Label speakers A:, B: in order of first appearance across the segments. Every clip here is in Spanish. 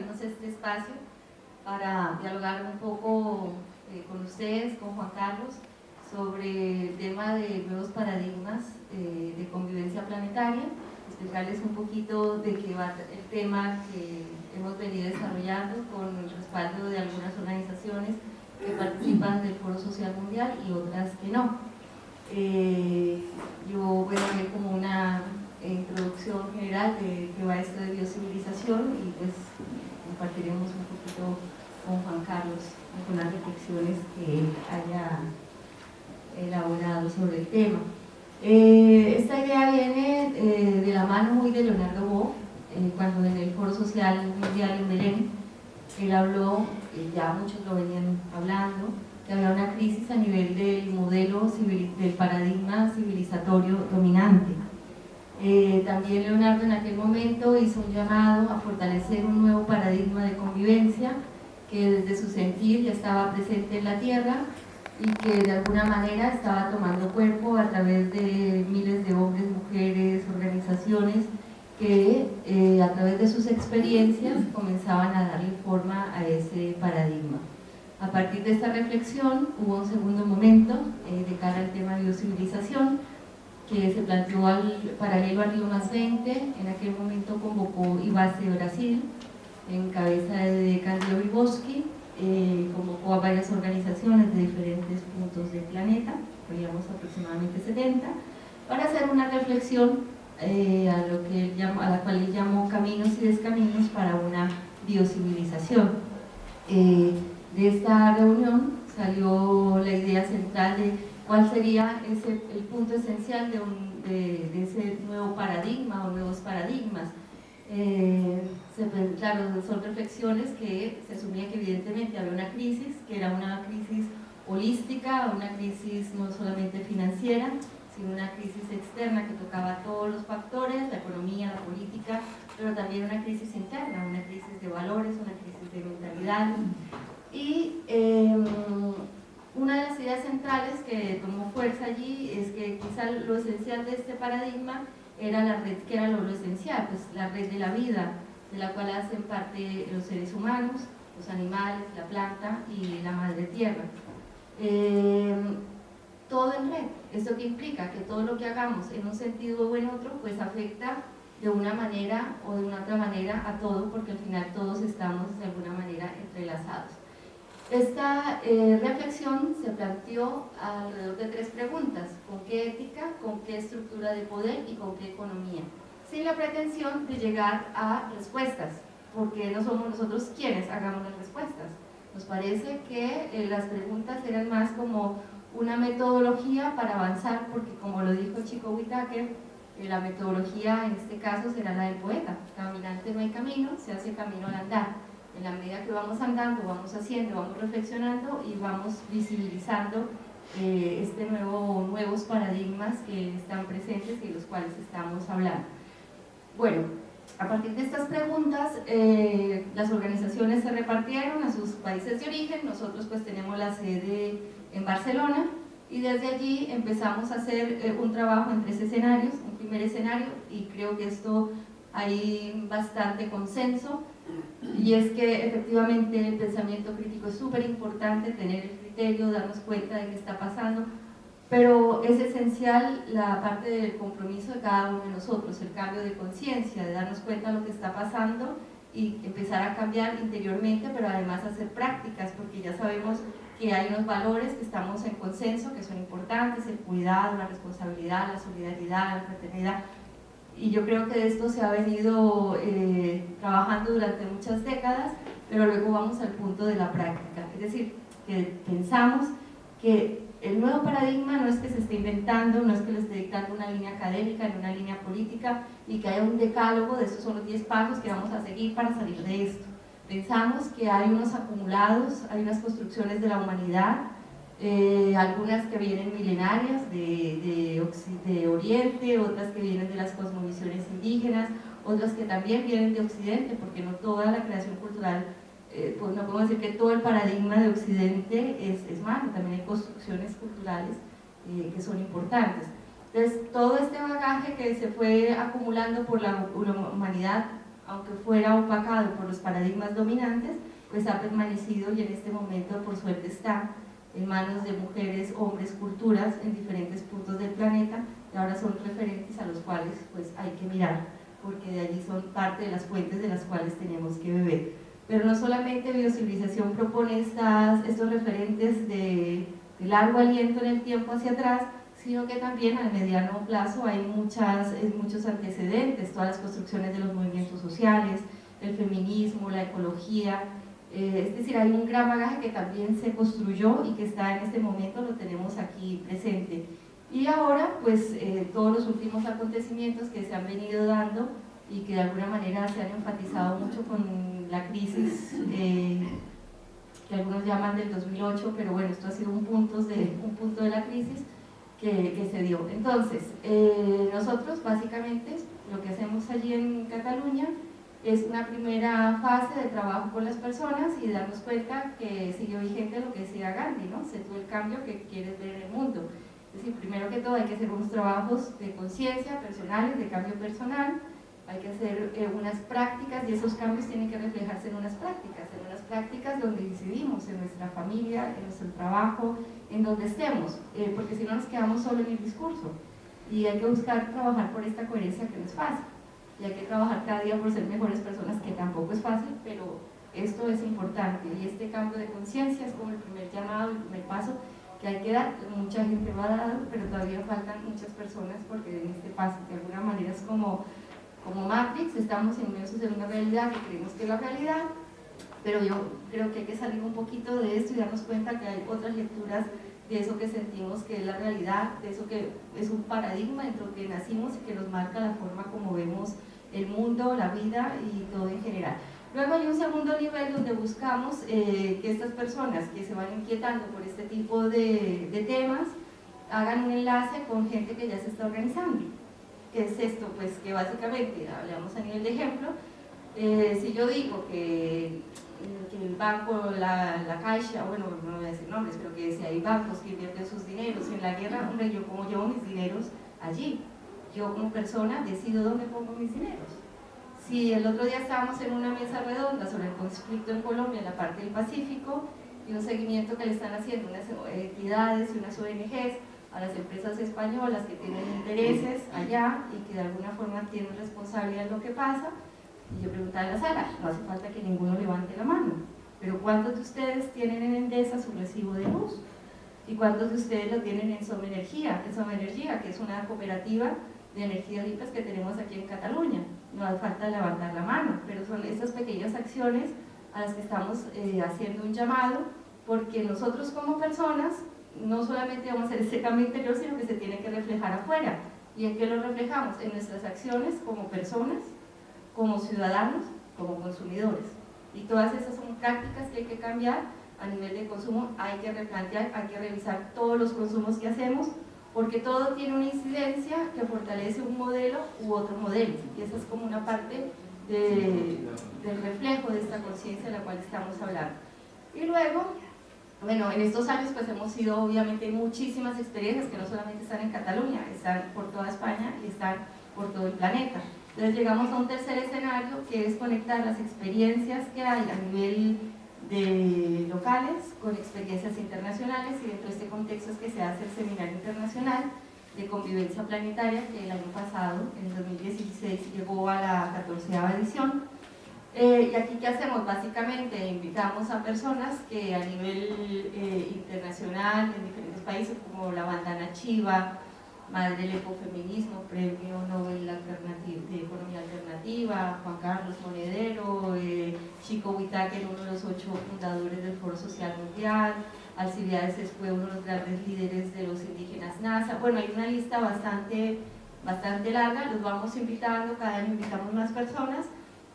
A: abrimos este espacio para dialogar un poco con ustedes, con Juan Carlos, sobre el tema de nuevos paradigmas de convivencia planetaria, explicarles un poquito de qué va el tema que hemos venido desarrollando con el respaldo de algunas organizaciones que participan del Foro Social Mundial y otras que no. Yo voy a ver como una introducción general de qué va esto de biocivilización y pues compartiremos un poquito con Juan Carlos algunas reflexiones que él haya elaborado sobre el tema. Esta idea viene de la mano muy de Leonardo Boff, cuando en el Foro Social Mundial en Belén, él habló, ya muchos lo venían hablando, que había una crisis a nivel del modelo, del paradigma civilizatorio dominante. También Leonardo en aquel momento hizo un llamado a fortalecer un nuevo paradigma de convivencia que desde su sentir ya estaba presente en la Tierra y que de alguna manera estaba tomando cuerpo a través de miles de hombres, mujeres, organizaciones que a través de sus experiencias comenzaban a darle forma a ese paradigma. A partir de esta reflexión hubo un segundo momento de cara al tema de biocivilización que se planteó paralelo al Rio+20. En aquel momento convocó IBASE Brasil en cabeza de Cándido Vygotsky, convocó a varias organizaciones de diferentes puntos del planeta, digamos aproximadamente 70, para hacer una reflexión a la cual él llamó caminos y descaminos para una biocivilización. De esta reunión salió la idea central de cuál sería el punto esencial de ese nuevo paradigma o nuevos paradigmas. Claro, son reflexiones que se asumía que evidentemente había una crisis, que era una crisis holística, una crisis no solamente financiera, sino una crisis externa que tocaba todos los factores, la economía, la política, pero también una crisis interna, una crisis de valores, una crisis de mentalidad. Y una de las ideas centrales que tomó fuerza allí es que quizá lo esencial de este paradigma era la red, que era lo esencial, pues la red de la vida, de la cual hacen parte los seres humanos, los animales, la planta y la madre tierra. Todo en red. ¿Esto qué implica? Que todo lo que hagamos en un sentido o en otro, pues afecta de una manera o de una otra manera a todo, porque al final todos estamos de alguna manera entrelazados. Esta reflexión se planteó alrededor de 3 preguntas: ¿con qué ética, con qué estructura de poder y con qué economía? Sin la pretensión de llegar a respuestas, porque no somos nosotros quienes hagamos las respuestas. Nos parece que las preguntas eran más como una metodología para avanzar, porque como lo dijo Chico Whitaker, la metodología en este caso será la del poeta: caminante no hay camino, se hace camino al andar. En la medida que vamos andando, vamos haciendo, vamos reflexionando y vamos visibilizando nuevos paradigmas que están presentes y de los cuales estamos hablando. Bueno, a partir de estas preguntas, las organizaciones se repartieron a sus países de origen. Nosotros pues tenemos la sede en Barcelona y desde allí empezamos a hacer un trabajo en 3 escenarios. Un primer escenario, y creo que esto hay bastante consenso, y es que efectivamente el pensamiento crítico es súper importante, tener el criterio, darnos cuenta de qué está pasando, pero es esencial la parte del compromiso de cada uno de nosotros, el cambio de conciencia, de darnos cuenta de lo que está pasando y empezar a cambiar interiormente, pero además hacer prácticas, porque ya sabemos que hay unos valores que estamos en consenso, que son importantes: el cuidado, la responsabilidad, la solidaridad, la fraternidad. Y yo creo que de esto se ha venido trabajando durante muchas décadas, pero luego vamos al punto de la práctica. Es decir, que pensamos que el nuevo paradigma no es que se esté inventando, no es que lo esté dictando una línea académica ni una línea política y que haya un decálogo de estos son los 10 pasos que vamos a seguir para salir de esto. Pensamos que hay unos acumulados, hay unas construcciones de la humanidad, algunas que vienen milenarias de Oriente, otras que vienen de las cosmovisiones indígenas, otras que también vienen de Occidente, porque no toda la creación cultural, pues no podemos decir que todo el paradigma de Occidente es malo, también hay construcciones culturales que son importantes. Entonces, todo este bagaje que se fue acumulando por la humanidad aunque fuera opacado por los paradigmas dominantes, pues ha permanecido y en este momento por suerte está en manos de mujeres, hombres, culturas en diferentes puntos del planeta, y ahora son referentes a los cuales pues hay que mirar, porque de allí son parte de las fuentes de las cuales tenemos que beber. Pero no solamente Biocivilización propone estos referentes de largo aliento en el tiempo hacia atrás, sino que también al mediano plazo hay muchos antecedentes, todas las construcciones de los movimientos sociales, el feminismo, la ecología, es decir, hay un gran bagaje que también se construyó y que está en este momento, lo tenemos aquí presente. Y ahora, pues, todos los últimos acontecimientos que se han venido dando y que de alguna manera se han enfatizado mucho con la crisis que algunos llaman del 2008, pero bueno, esto ha sido un punto de la crisis que se dio. Entonces, nosotros básicamente lo que hacemos allí en Cataluña es una primera fase de trabajo con las personas y darnos cuenta que siguió vigente lo que decía Gandhi, ¿no? Sé tú el cambio que quieres ver en el mundo. Es decir, primero que todo hay que hacer unos trabajos de conciencia personales, de cambio personal, hay que hacer unas prácticas y esos cambios tienen que reflejarse en unas prácticas donde decidimos, en nuestra familia, en nuestro trabajo, en donde estemos, porque si no nos quedamos solo en el discurso y hay que buscar trabajar por esta coherencia que no es fácil. Y hay que trabajar cada día por ser mejores personas, que tampoco es fácil, pero esto es importante y este cambio de conciencia es como el primer llamado, el primer paso que hay que dar. Mucha gente lo ha dado, pero todavía faltan muchas personas porque en este paso de alguna manera es como Matrix, estamos inmersos en una realidad que creemos que es la realidad, pero yo creo que hay que salir un poquito de esto y darnos cuenta que hay otras lecturas de eso que sentimos que es la realidad, de eso que es un paradigma dentro del que nacimos y que nos marca la forma como vemos el mundo, la vida y todo en general. Luego hay un segundo nivel donde buscamos que estas personas que se van inquietando por este tipo de temas hagan un enlace con gente que ya se está organizando. ¿Qué es esto? Pues que básicamente, hablamos a nivel de ejemplo, si yo digo que el banco, la Caixa, bueno, no voy a decir nombres, pero que si hay bancos que invierten sus dineros en la guerra, hombre, yo como llevo mis dineros allí, yo como persona decido dónde pongo mis dineros. Si el otro día estábamos en una mesa redonda sobre el conflicto en Colombia, en la parte del Pacífico, y un seguimiento que le están haciendo unas entidades y unas ONGs a las empresas españolas que tienen intereses allá y que de alguna forma tienen responsabilidad en lo que pasa, y yo preguntaba en la sala, no hace falta que ninguno levante la mano, pero ¿cuántos de ustedes tienen en Endesa su recibo de luz? ¿Y cuántos de ustedes lo tienen en Somenergia? En Somenergia, que es una cooperativa de energías limpias que tenemos aquí en Cataluña. No hace falta levantar la mano, pero son estas pequeñas acciones a las que estamos haciendo un llamado, porque nosotros como personas no solamente vamos a hacer ese cambio interior, sino que se tiene que reflejar afuera. ¿Y en qué lo reflejamos? En nuestras acciones como personas, como ciudadanos, como consumidores. Y todas esas son prácticas que hay que cambiar a nivel de consumo, hay que replantear, hay que revisar todos los consumos que hacemos, porque todo tiene una incidencia que fortalece un modelo u otro modelo, y esa es como una parte del reflejo de esta conciencia de la cual estamos hablando. Y luego, bueno, en estos años pues hemos sido obviamente muchísimas experiencias que no solamente están en Cataluña, están por toda España y están por todo el planeta. Entonces llegamos a un tercer escenario que es conectar las experiencias que hay a nivel de locales con experiencias internacionales, y dentro de este contexto es que se hace el Seminario Internacional de Convivencia Planetaria, que el año pasado, en 2016, llegó a la 14ª edición. Y aquí, ¿qué hacemos? Básicamente invitamos a personas que a nivel internacional, en diferentes países, como la Bandana Chiva, Madre del Ecofeminismo, Premio Nobel de Economía Alternativa, Juan Carlos Monedero, Chico Whitaker, uno de los 8 fundadores del Foro Social Mundial, Alcibiades fue uno de los grandes líderes de los indígenas NASA. Bueno, hay una lista bastante larga, los vamos invitando, cada año invitamos más personas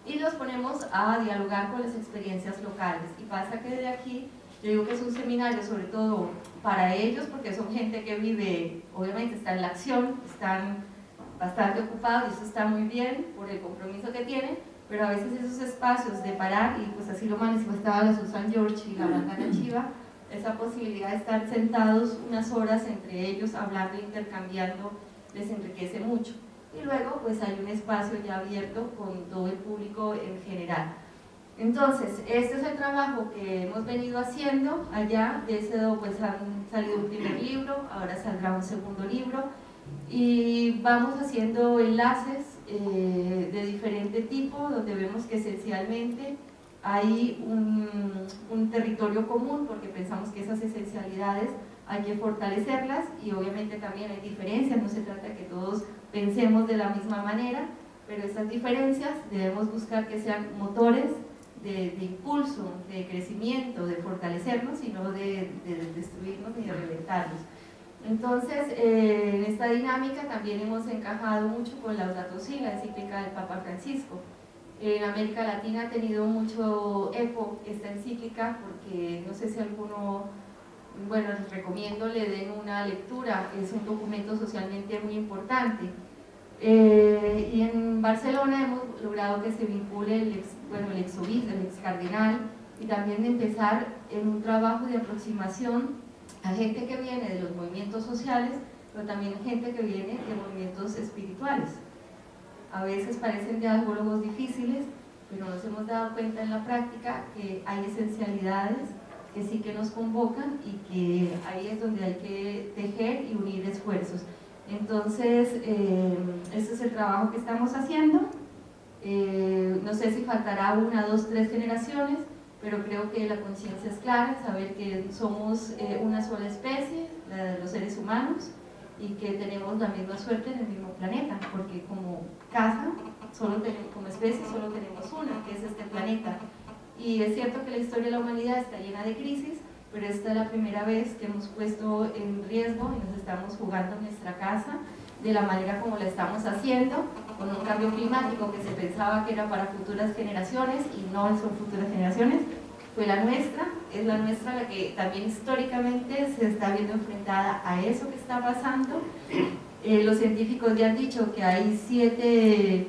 A: y los ponemos a dialogar con las experiencias locales. Y pasa que desde aquí, yo digo que es un seminario sobre todo para ellos, porque son gente que vive, obviamente está en la acción, están bastante ocupados y eso está muy bien por el compromiso que tienen, pero a veces esos espacios de parar, y pues así lo manifestaba la Susan George y la Bandana Chiva, esa posibilidad de estar sentados unas horas entre ellos, hablando e intercambiando, les enriquece mucho. y luego pues hay un espacio ya abierto con todo el público en general. Entonces, este es el trabajo que hemos venido haciendo allá. De ese pues han salido un primer libro, ahora saldrá un segundo libro, y vamos haciendo enlaces de diferente tipo, donde vemos que esencialmente hay un territorio común, porque pensamos que esas esencialidades hay que fortalecerlas, y obviamente también hay diferencias. No se trata de que todos pensemos de la misma manera, pero esas diferencias debemos buscar que sean motores de impulso, de crecimiento, de fortalecernos, y no de destruirnos ni de reventarnos. Entonces, en esta dinámica también hemos encajado mucho con Laudato Si, la encíclica del Papa Francisco. En América Latina ha tenido mucho eco esta encíclica, porque no sé si alguno, bueno, les recomiendo le den una lectura. Es un documento socialmente muy importante. Y en Barcelona hemos logrado que se vincule el ex obispo, el ex cardenal, y también empezar en un trabajo de aproximación a gente que viene de los movimientos sociales, pero también gente que viene de movimientos espirituales. A veces parecen diálogos difíciles, pero nos hemos dado cuenta en la práctica que hay esencialidades que sí que nos convocan, y que ahí es donde hay que tejer y unir esfuerzos. Entonces, ese es el trabajo que estamos haciendo. No sé si faltará 1, 2, 3 generaciones, pero creo que la conciencia es clara, saber que somos una sola especie, la de los seres humanos, y que tenemos la misma suerte en el mismo planeta, porque como casa, como especie, solo tenemos una, que es este planeta. Y es cierto que la historia de la humanidad está llena de crisis, pero esta es la primera vez que hemos puesto en riesgo y nos estamos jugando nuestra casa de la manera como la estamos haciendo, con un cambio climático que se pensaba que era para futuras generaciones, y no son futuras generaciones, fue la nuestra, es la nuestra la que también históricamente se está viendo enfrentada a eso que está pasando. Los científicos ya han dicho que hay siete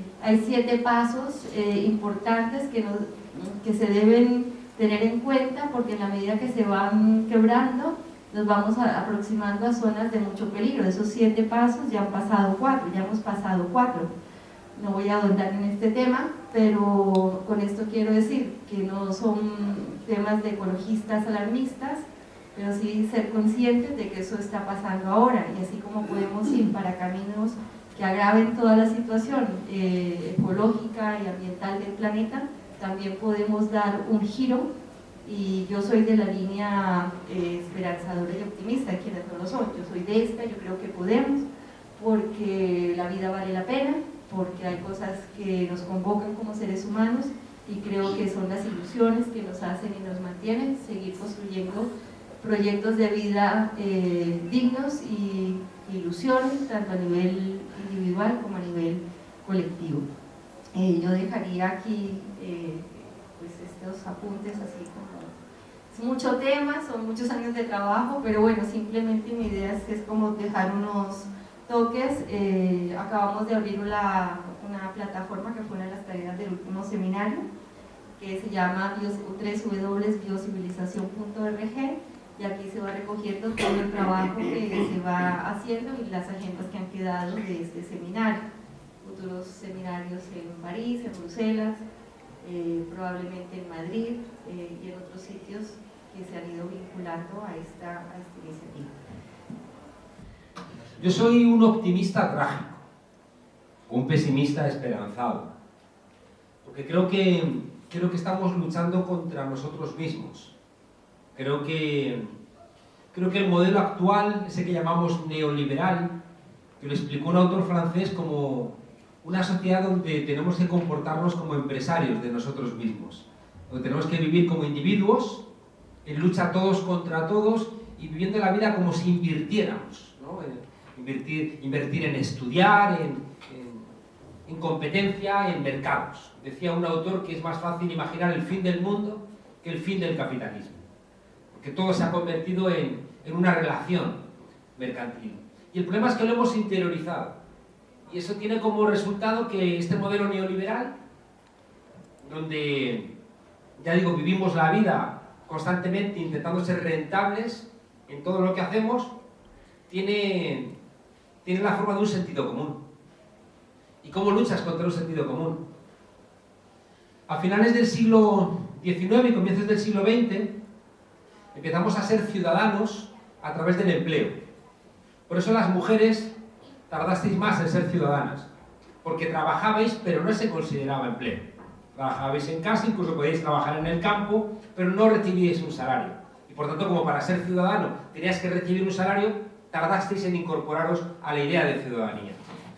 A: pasos importantes que se deben tener en cuenta, porque en la medida que se van quebrando, nos vamos aproximando a zonas de mucho peligro. De esos 7 pasos ya han pasado 4, ya hemos pasado 4. No voy a ahondar en este tema, pero con esto quiero decir que no son temas de ecologistas alarmistas, pero sí ser conscientes de que eso está pasando ahora, y así como podemos ir para caminos que agraven toda la situación ecológica y ambiental del planeta, también podemos dar un giro. Y yo soy de la línea esperanzadora y optimista, quienes no lo son. Yo soy de esta, yo creo que podemos, porque la vida vale la pena, porque hay cosas que nos convocan como seres humanos, y creo que son las ilusiones que nos hacen y nos mantienen seguir construyendo proyectos de vida dignos, y ilusiones, tanto a nivel individual como a nivel colectivo. Yo dejaría aquí pues estos apuntes, así como es mucho tema, son muchos años de trabajo, pero bueno, simplemente mi idea es como dejar unos toques. Acabamos de abrir una plataforma que fue una de las tareas del último seminario, que se llama www.biocivilizacion.org, y aquí se va recogiendo todo el trabajo que se va haciendo y las agendas que han quedado de este seminario. Futuros seminarios en París, en Bruselas, probablemente en Madrid y en otros sitios que se han ido vinculando a esta iniciativa.
B: Yo soy un optimista trágico, un pesimista esperanzado, porque creo que estamos luchando contra nosotros mismos. Creo que el modelo actual, ese que llamamos neoliberal, que lo explicó un autor francés como una sociedad donde tenemos que comportarnos como empresarios de nosotros mismos, donde tenemos que vivir como individuos, en lucha todos contra todos, y viviendo la vida como si invirtiéramos, ¿no? Invertir en estudiar, en competencia, en mercados. Decía un autor que es más fácil imaginar el fin del mundo que el fin del capitalismo, porque todo se ha convertido en una relación mercantil. Y el problema es que lo hemos interiorizado, y eso tiene como resultado que este modelo neoliberal, donde, ya digo, vivimos la vida constantemente intentando ser rentables en todo lo que hacemos, tiene la forma de un sentido común. ¿Y cómo luchas contra un sentido común? A finales del siglo XIX y comienzos del siglo XX empezamos a ser ciudadanos a través del empleo. Por eso las mujeres tardasteis más en ser ciudadanas, porque trabajabais pero no se consideraba empleo. Trabajabais en casa, incluso podíais trabajar en el campo, pero no recibíais un salario. Y por tanto, como para ser ciudadano tenías que recibir un salario, tardasteis en incorporaros a la idea de ciudadanía.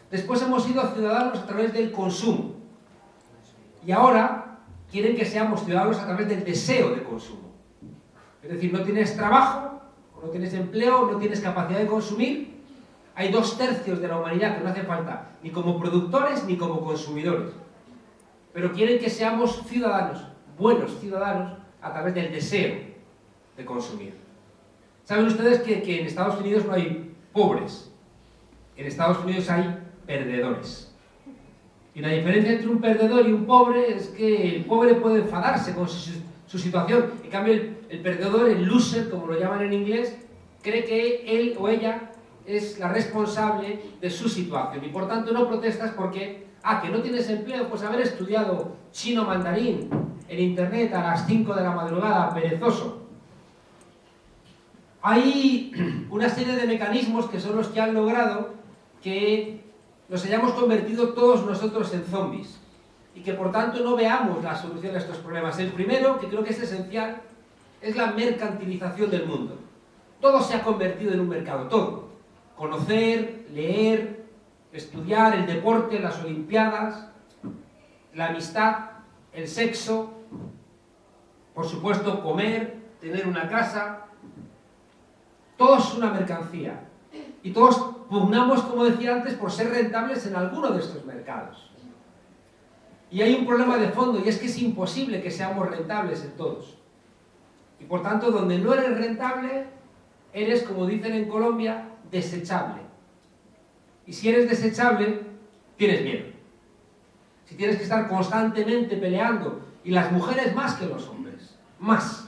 B: Después hemos sido ciudadanos a través del consumo. Y ahora quieren que seamos ciudadanos a través del deseo de consumo. Es decir, no tienes trabajo, no tienes empleo, no tienes capacidad de consumir. Hay 2/3 de la humanidad que no hace falta ni como productores ni como consumidores. Pero quieren que seamos ciudadanos, buenos ciudadanos, a través del deseo de consumir. ¿Saben ustedes que en Estados Unidos no hay pobres? En Estados Unidos hay perdedores. Y la diferencia entre un perdedor y un pobre es que el pobre puede enfadarse con su situación. En cambio, el perdedor, el loser, como lo llaman en inglés, cree que él o ella es la responsable de su situación. Y por tanto no protestas porque, que no tienes empleo, pues haber estudiado chino mandarín en internet a las 5 de la madrugada, perezoso. Hay una serie de mecanismos que son los que han logrado que nos hayamos convertido todos nosotros en zombies y que por tanto no veamos la solución a estos problemas. El primero, que creo que es esencial, es la mercantilización del mundo. Todo se ha convertido en un mercado, todo. Conocer, leer, estudiar, el deporte, las olimpiadas, la amistad, el sexo, por supuesto comer, tener una casa, todo es una mercancía. Y todos pugnamos, como decía antes, por ser rentables en alguno de estos mercados. Y hay un problema de fondo, y es que es imposible que seamos rentables en todos. Y por tanto, donde no eres rentable, eres, como dicen en Colombia, desechable. Y si eres desechable, tienes miedo. Si tienes que estar constantemente peleando, y las mujeres más que los hombres, más.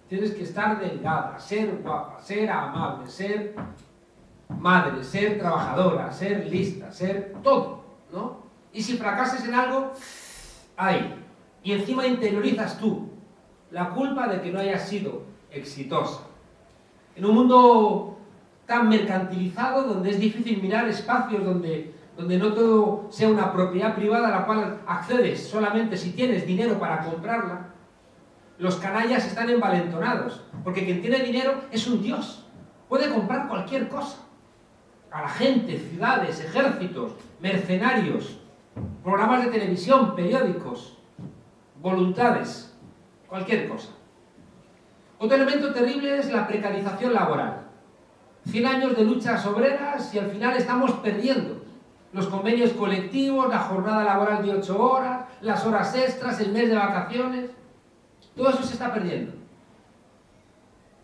B: Tienes que estar delgada, ser guapa, ser amable, ser madre, ser trabajadora, ser lista, ser todo, ¿no? Y si fracasas en algo, ¡ay! Y encima interiorizas tú la culpa de que no hayas sido exitosa. En un mundo tan mercantilizado, donde es difícil mirar espacios donde no todo sea una propiedad privada a la cual accedes solamente si tienes dinero para comprarla, los canallas están envalentonados, porque quien tiene dinero es un dios, puede comprar cualquier cosa. A la gente, ciudades, ejércitos, mercenarios, programas de televisión, periódicos, voluntades, cualquier cosa. Otro elemento terrible es la precarización laboral. 100 años de luchas obreras y al final estamos perdiendo los convenios colectivos, la jornada laboral de 8 horas, las horas extras, el mes de vacaciones. Todo eso se está perdiendo.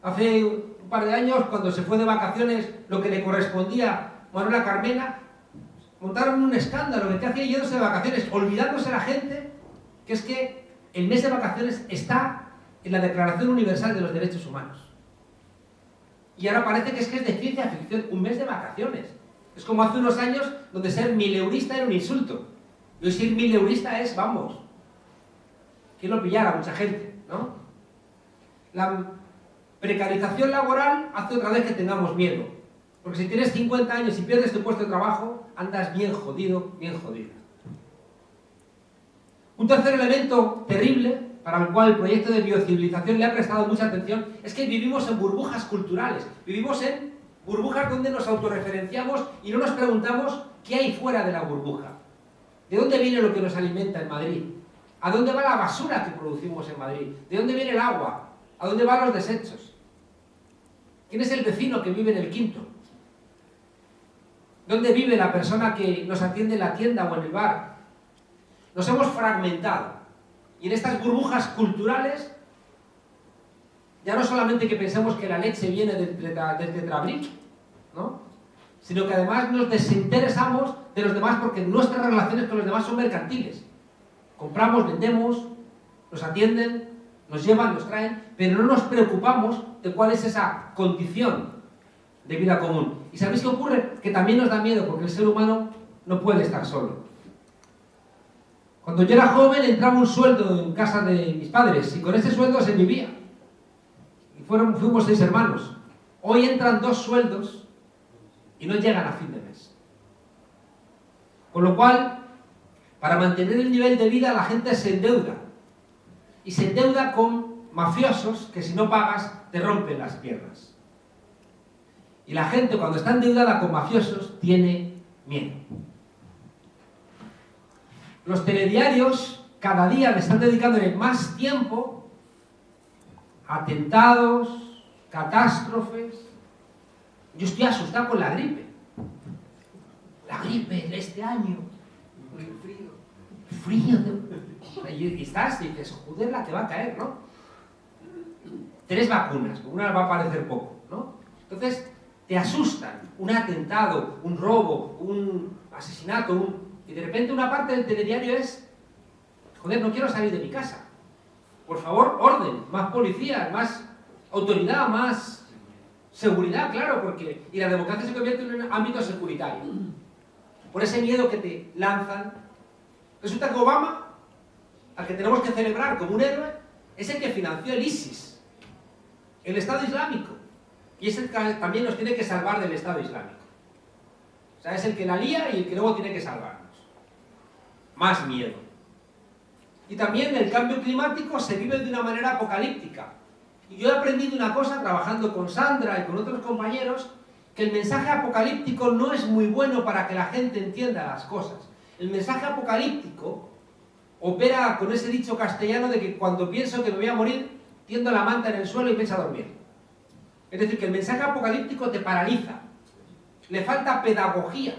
B: Hace un par de años, cuando se fue de vacaciones, lo que le correspondía a Manuela Carmena, montaron un escándalo de que hacía yéndose de vacaciones, olvidándose la gente que es que el mes de vacaciones está en la Declaración Universal de los Derechos Humanos. Y ahora parece que es de ciencia ficción, un mes de vacaciones. Es como hace unos años donde ser mileurista era un insulto. Y hoy ser mileurista es, vamos, que lo pillara mucha gente, ¿no? La precarización laboral hace otra vez que tengamos miedo. Porque si tienes 50 años y pierdes tu puesto de trabajo, andas bien jodido, bien jodida. Un tercer elemento terrible, para el cual el proyecto de biocivilización le ha prestado mucha atención, es que vivimos en burbujas culturales. Vivimos en burbujas donde nos autorreferenciamos y no nos preguntamos qué hay fuera de la burbuja. ¿De dónde viene lo que nos alimenta en Madrid? ¿A dónde va la basura que producimos en Madrid? ¿De dónde viene el agua? ¿A dónde van los desechos? ¿Quién es el vecino que vive en el quinto? ¿Dónde vive la persona que nos atiende en la tienda o en el bar? Nos hemos fragmentado. Y en estas burbujas culturales, ya no solamente que pensemos que la leche viene del Tetrabric, ¿no? Sino que además nos desinteresamos de los demás porque nuestras relaciones con los demás son mercantiles. Compramos, vendemos, nos atienden, nos llevan, nos traen, pero no nos preocupamos de cuál es esa condición de vida común. ¿Y sabéis qué ocurre? Que también nos da miedo, porque el ser humano no puede estar solo. Cuando yo era joven entraba un sueldo en casa de mis padres y con ese sueldo se vivía. Y fuimos 6 hermanos. Hoy entran 2 sueldos y no llegan a fin de mes. Con lo cual, para mantener el nivel de vida la gente se endeuda. Y se endeuda con mafiosos que si no pagas te rompen las piernas. Y la gente cuando está endeudada con mafiosos tiene miedo. Los telediarios cada día le están dedicándole más tiempo a atentados, catástrofes. Yo estoy asustado con la gripe. La gripe de este año. El frío. Y estás y dices, joder, la que va a caer, ¿no? 3 vacunas, una va a parecer poco, ¿no? Entonces, te asustan. Un atentado, un robo, un asesinato, y de repente una parte del telediario es, joder, no quiero salir de mi casa. Por favor, orden, más policías, más autoridad, más seguridad, claro, porque y la democracia se convierte en un ámbito securitario. Por ese miedo que te lanzan. Resulta que Obama, al que tenemos que celebrar como un héroe, es el que financió el ISIS, el Estado Islámico, y es el que también nos tiene que salvar del Estado Islámico. O sea, es el que la lía y el que luego tiene que salvarnos. Más miedo. Y también el cambio climático se vive de una manera apocalíptica. Y yo he aprendido una cosa trabajando con Sandra y con otros compañeros, que el mensaje apocalíptico no es muy bueno para que la gente entienda las cosas. El mensaje apocalíptico opera con ese dicho castellano de que cuando pienso que me voy a morir, tiendo la manta en el suelo y me echo a dormir. Es decir, que el mensaje apocalíptico te paraliza. Le falta pedagogía.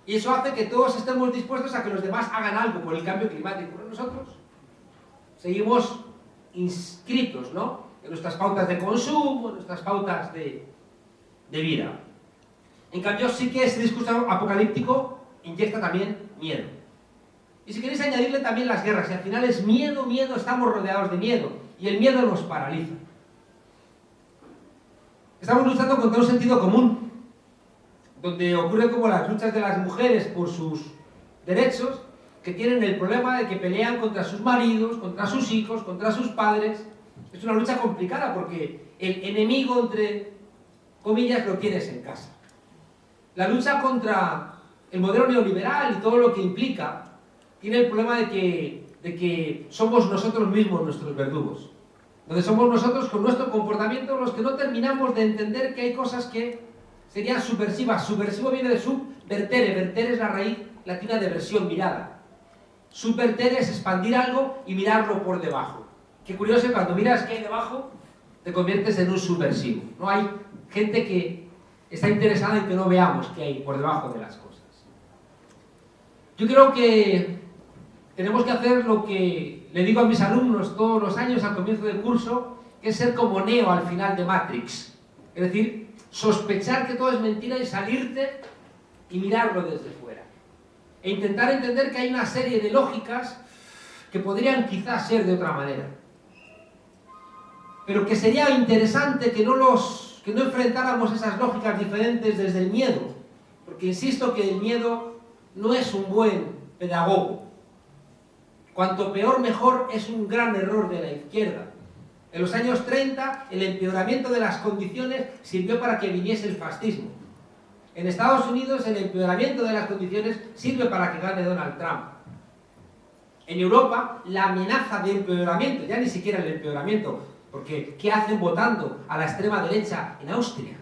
B: Y eso hace que todos estemos dispuestos a que los demás hagan algo por el cambio climático. Pero nosotros seguimos inscritos, ¿no?, en nuestras pautas de consumo, en nuestras pautas de vida. En cambio, sí que ese discurso apocalíptico inyecta también miedo. Y si queréis añadirle también las guerras, y al final es miedo, estamos rodeados de miedo, y el miedo nos paraliza. Estamos luchando contra un sentido común, donde ocurre como las luchas de las mujeres por sus derechos, que tienen el problema de que pelean contra sus maridos, contra sus hijos, contra sus padres. Es una lucha complicada porque el enemigo, entre comillas, lo tienes en casa. La lucha contra el modelo neoliberal y todo lo que implica, tiene el problema de que somos nosotros mismos nuestros verdugos. Donde somos nosotros con nuestro comportamiento los que no terminamos de entender que hay cosas que serían subversivas. Subversivo viene de subvertere. Vertere es la raíz latina de versión, mirada. Subvertere es expandir algo y mirarlo por debajo. Qué curioso, cuando miras qué hay debajo, te conviertes en un subversivo. No hay gente que está interesada en que no veamos qué hay por debajo de las cosas. Yo creo que tenemos que hacer lo que le digo a mis alumnos todos los años al comienzo del curso, que es ser como Neo al final de Matrix. Es decir, sospechar que todo es mentira y salirte y mirarlo desde fuera. E intentar entender que hay una serie de lógicas que podrían quizás ser de otra manera. Pero que sería interesante que no enfrentáramos esas lógicas diferentes desde el miedo. Porque insisto que el miedo no es un buen pedagogo. Cuanto peor mejor es un gran error de la izquierda. En los años 30, el empeoramiento de las condiciones sirvió para que viniese el fascismo. En Estados Unidos, el empeoramiento de las condiciones sirve para que gane Donald Trump. En Europa, la amenaza de empeoramiento, ya ni siquiera el empeoramiento, porque ¿qué hacen votando a la extrema derecha en Austria?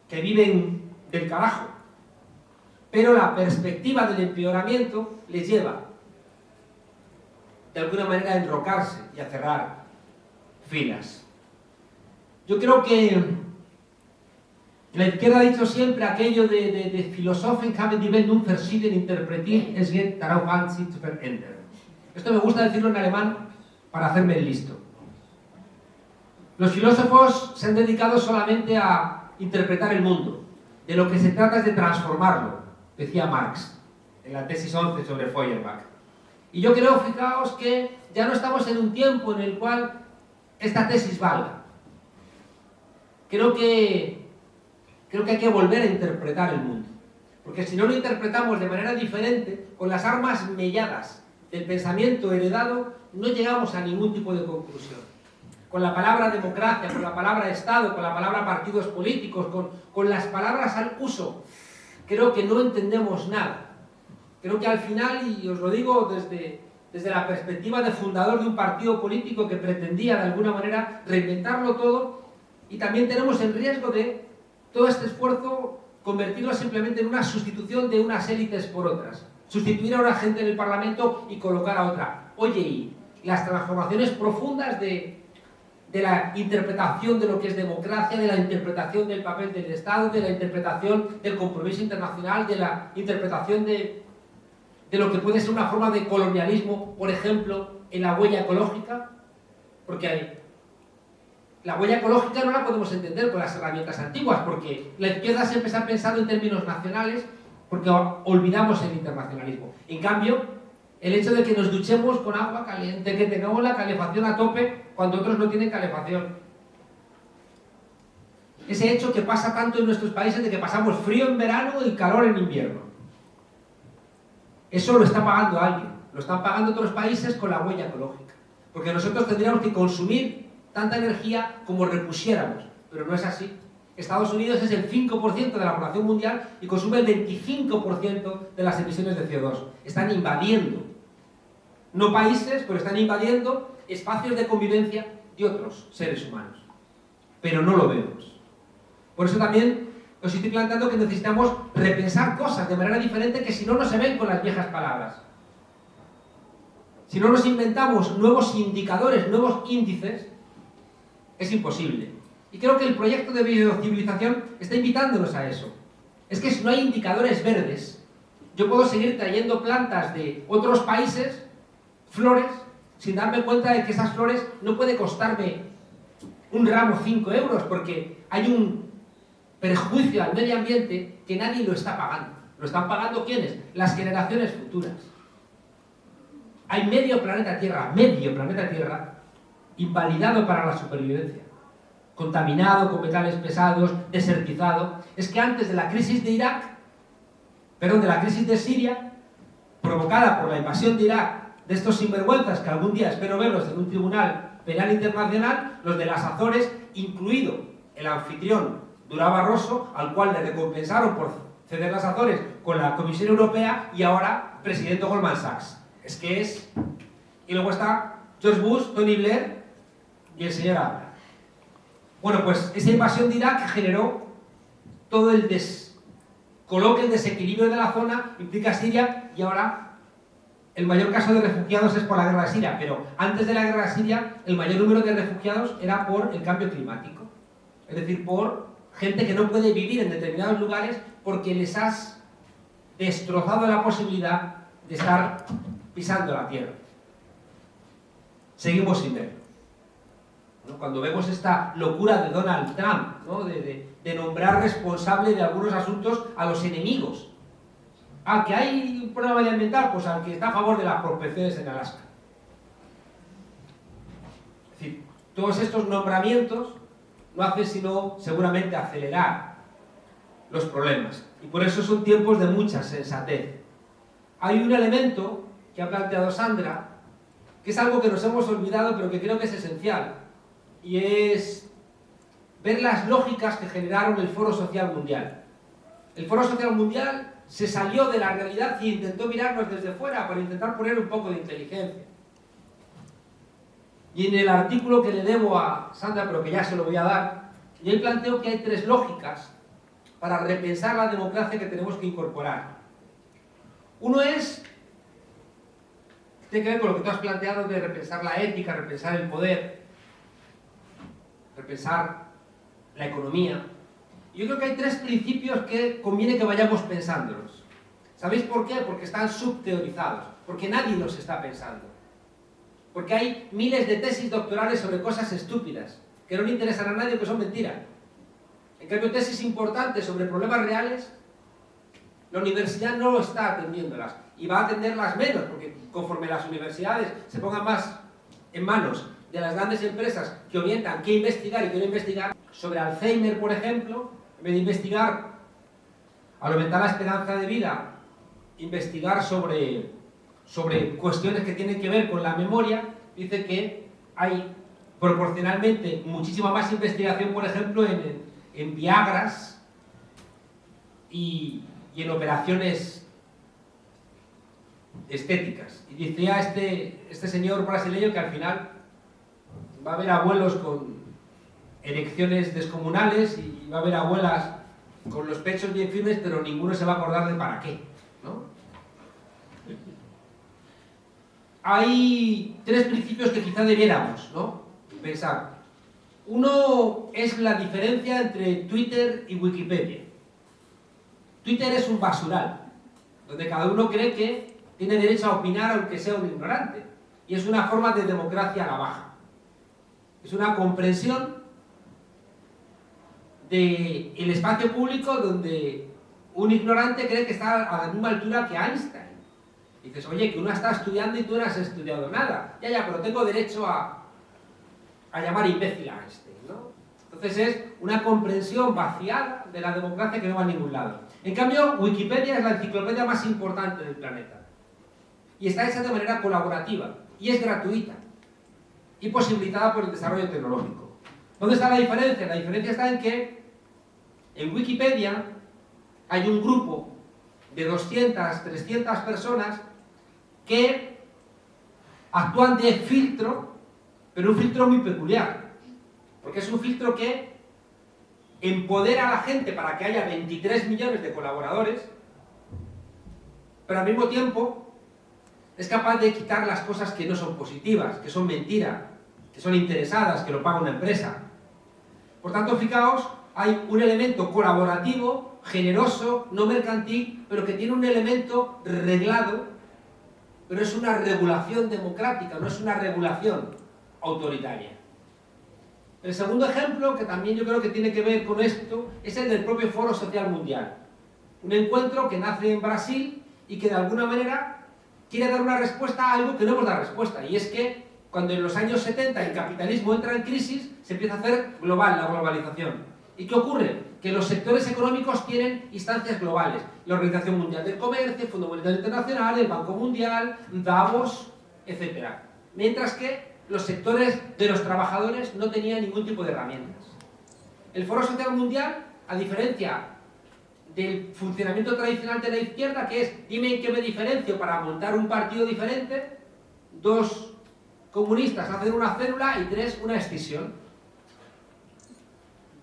B: Que viven del carajo. Pero la perspectiva del empeoramiento les lleva, de alguna manera, a enrocarse y a cerrar filas. Yo creo que la izquierda ha dicho siempre aquello de Philosophen haben die Welt nun verschieden interpretiert, es geht darauf an, sie zu verändern. Esto me gusta decirlo en alemán para hacerme el listo. Los filósofos se han dedicado solamente a interpretar el mundo. De lo que se trata es de transformarlo, decía Marx en la tesis 11 sobre Feuerbach. Y yo creo, fijaos, que ya no estamos en un tiempo en el cual esta tesis valga. Creo que hay que volver a interpretar el mundo. Porque si no lo interpretamos de manera diferente, con las armas melladas del pensamiento heredado, no llegamos a ningún tipo de conclusión. Con la palabra democracia, con la palabra Estado, con la palabra partidos políticos, con las palabras al uso, creo que no entendemos nada. Creo que al final, y os lo digo desde la perspectiva de fundador de un partido político que pretendía de alguna manera reinventarlo todo, y también tenemos el riesgo de todo este esfuerzo convertirlo simplemente en una sustitución de unas élites por otras. Sustituir a una gente en el Parlamento y colocar a otra. Oye, y las transformaciones profundas de la interpretación de lo que es democracia, de la interpretación del papel del Estado, de la interpretación del compromiso internacional, de la interpretación de lo que puede ser una forma de colonialismo, por ejemplo, en la huella ecológica, porque la huella ecológica no la podemos entender con las herramientas antiguas, porque la izquierda siempre se ha pensado en términos nacionales, porque olvidamos el internacionalismo. En cambio, el hecho de que nos duchemos con agua caliente, que tengamos la calefacción a tope cuando otros no tienen calefacción. Ese hecho que pasa tanto en nuestros países de que pasamos frío en verano y calor en invierno. Eso lo está pagando alguien. Lo están pagando otros países con la huella ecológica. Porque nosotros tendríamos que consumir tanta energía como repusiéramos. Pero no es así. Estados Unidos es el 5% de la población mundial y consume el 25% de las emisiones de CO2. Están invadiendo, no países, pero están invadiendo espacios de convivencia de otros seres humanos. Pero no lo vemos. Por eso también os estoy planteando que necesitamos repensar cosas de manera diferente, que si no, no se ven con las viejas palabras. Si no nos inventamos nuevos indicadores, nuevos índices, es imposible. Y creo que el proyecto de biocivilización está invitándonos a eso. Es que si no hay indicadores verdes, yo puedo seguir trayendo plantas de otros países, flores, sin darme cuenta de que esas flores no puede costarme un ramo 5 euros, porque hay un perjuicio al medio ambiente que nadie lo está pagando. ¿Lo están pagando quiénes? Las generaciones futuras. Hay medio planeta Tierra, invalidado para la supervivencia. Contaminado con metales pesados, desertizado. Es que antes de la crisis de de la crisis de Siria, provocada por la invasión de Irak, de estos sinvergüenzas que algún día espero verlos en un tribunal penal internacional, los de las Azores, incluido el anfitrión Durão Barroso, al cual le recompensaron por ceder las Azores con la Comisión Europea, y ahora presidente Goldman Sachs. Es que es... Y luego está George Bush, Tony Blair y el señor Abraham. Bueno, pues esa invasión de Irak generó todo el descoloque, el desequilibrio de la zona, implica Siria, y ahora el mayor caso de refugiados es por la guerra de Siria, pero antes de la guerra de Siria el mayor número de refugiados era por el cambio climático. Es decir, por gente que no puede vivir en determinados lugares porque les has destrozado la posibilidad de estar pisando la tierra. Seguimos sin verlo, ¿no? Cuando vemos esta locura de Donald Trump, ¿no? de nombrar responsable de algunos asuntos a los enemigos. Que hay un problema medioambiental, pues al que está a favor de las prospecciones en Alaska. Es decir, todos estos nombramientos no hacen sino seguramente acelerar los problemas. Y por eso son tiempos de mucha sensatez. Hay un elemento que ha planteado Sandra, que es algo que nos hemos olvidado, pero que creo que es esencial, y es ver las lógicas que generaron el Foro Social Mundial. El Foro Social Mundial se salió de la realidad e intentó mirarnos desde fuera para intentar poner un poco de inteligencia. Y en el artículo que le debo a Sandra, pero que ya se lo voy a dar, yo ahí planteo que hay 3 lógicas para repensar la democracia que tenemos que incorporar. Uno tiene que ver con lo que tú has planteado de repensar la ética, repensar el poder, repensar la economía. Yo creo que hay 3 principios que conviene que vayamos pensándolos. ¿Sabéis por qué? Porque están subteorizados, porque nadie los está pensando. Porque hay miles de tesis doctorales sobre cosas estúpidas, que no le interesan a nadie, que son mentiras. En cambio, tesis importantes sobre problemas reales, la universidad no está atendiéndolas, y va a atenderlas menos, porque conforme las universidades se pongan más en manos de las grandes empresas que orientan qué investigar y qué no investigar, sobre Alzheimer, por ejemplo, en vez de investigar al aumentar la esperanza de vida, investigar sobre cuestiones que tienen que ver con la memoria, dice que hay proporcionalmente muchísima más investigación, por ejemplo, en Viagras y en operaciones estéticas. Y decía este señor brasileño que al final va a haber abuelos con erecciones descomunales y va a haber abuelas con los pechos bien firmes, pero ninguno se va a acordar de para qué, ¿no? Hay tres principios que quizá debiéramos, ¿no?, pensar. Uno es la diferencia entre Twitter y Wikipedia. Twitter es un basural, donde cada uno cree que tiene derecho a opinar aunque sea un ignorante. Y es una forma de democracia a la baja. Es una comprensión del espacio público donde un ignorante cree que está a la misma altura que Einstein. Y dices, oye, que uno está estudiando y tú no has estudiado nada. Ya, pero tengo derecho a llamar imbécil a Einstein, ¿no? Entonces es una comprensión vaciada de la democracia que no va a ningún lado. En cambio, Wikipedia es la enciclopedia más importante del planeta. Y está hecha de manera colaborativa. Y es gratuita. Y posibilitada por el desarrollo tecnológico. ¿Dónde está la diferencia? La diferencia está en que en Wikipedia hay un grupo de 200, 300 personas que actúan de filtro, pero un filtro muy peculiar. Porque es un filtro que empodera a la gente para que haya 23 millones de colaboradores, pero al mismo tiempo es capaz de quitar las cosas que no son positivas, que son mentiras, que son interesadas, que lo paga una empresa. Por tanto, fijaos, hay un elemento colaborativo, generoso, no mercantil, pero que tiene un elemento reglado, pero es una regulación democrática, no es una regulación autoritaria. El segundo ejemplo, que también yo creo que tiene que ver con esto, es el del propio Foro Social Mundial. Un encuentro que nace en Brasil y que de alguna manera quiere dar una respuesta a algo que no hemos dado respuesta, y es que cuando en los años 70 el capitalismo entra en crisis, se empieza a hacer global, la globalización. ¿Y qué ocurre? Que los sectores económicos tienen instancias globales. La Organización Mundial del Comercio, el Fondo Monetario Internacional, el Banco Mundial, Davos, etc. Mientras que los sectores de los trabajadores no tenían ningún tipo de herramientas. El Foro Social Mundial, a diferencia del funcionamiento tradicional de la izquierda, que es, dime en qué me diferencio para montar un partido diferente, 2 comunistas hacen una célula y 3 una escisión.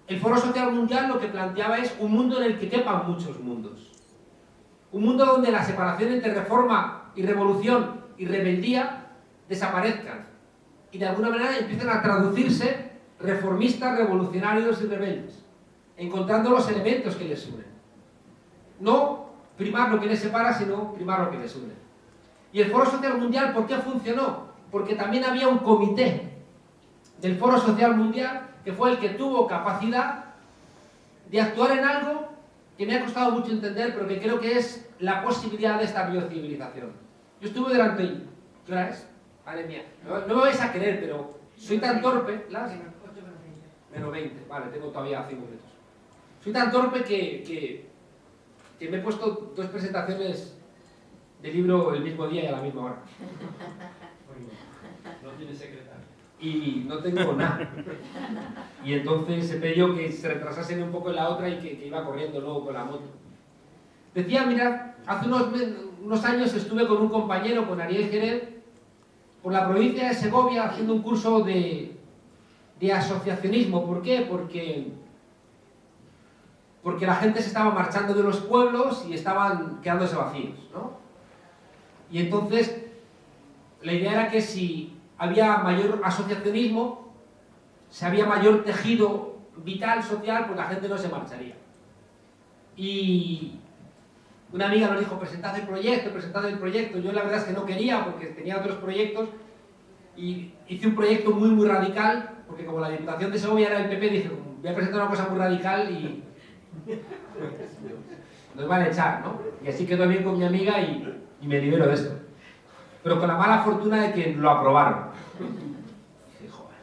B: El Foro Social Mundial lo que planteaba es un mundo en el que quepan muchos mundos. Un mundo donde la separación entre reforma y revolución y rebeldía desaparezcan. Y de alguna manera empiezan a traducirse reformistas, revolucionarios y rebeldes, encontrando los elementos que les unen. No primar lo que les separa, sino primar lo que les une. Y el Foro Social Mundial, ¿por qué funcionó? Porque también había un comité del Foro Social Mundial que fue el que tuvo capacidad de actuar en algo que me ha costado mucho entender, pero que creo que es la posibilidad de esta biocivilización. Yo estuve delante... ¿Qué hora es? Madre mía. No me vais a creer, pero soy tan torpe... ¿Las? Menos 20. Vale, tengo todavía 5 minutos. Soy tan torpe que me he puesto 2 presentaciones de libro el mismo día y a la misma hora.
C: No tiene secretario.
B: Y no tengo nada. Y entonces se pidió que se retrasasen un poco en la otra y que iba corriendo luego con la moto. Decía, mirad, hace unos años estuve con un compañero, con Ariel Jerez, por la provincia de Segovia haciendo un curso de asociacionismo. ¿Por qué? Porque la gente se estaba marchando de los pueblos y estaban quedándose vacíos, ¿no? Y entonces la idea era que si había mayor asociacionismo, si había mayor tejido vital, social, pues la gente no se marcharía. Y una amiga nos dijo, presentad el proyecto. Yo la verdad es que no quería porque tenía otros proyectos y hice un proyecto muy, muy radical, porque como la Diputación de Segovia era el PP, dije, voy a presentar una cosa muy radical y nos van a echar, ¿no? Y así quedó bien con mi amiga y me libero de esto. Pero con la mala fortuna de que lo aprobaron. Dije, joder,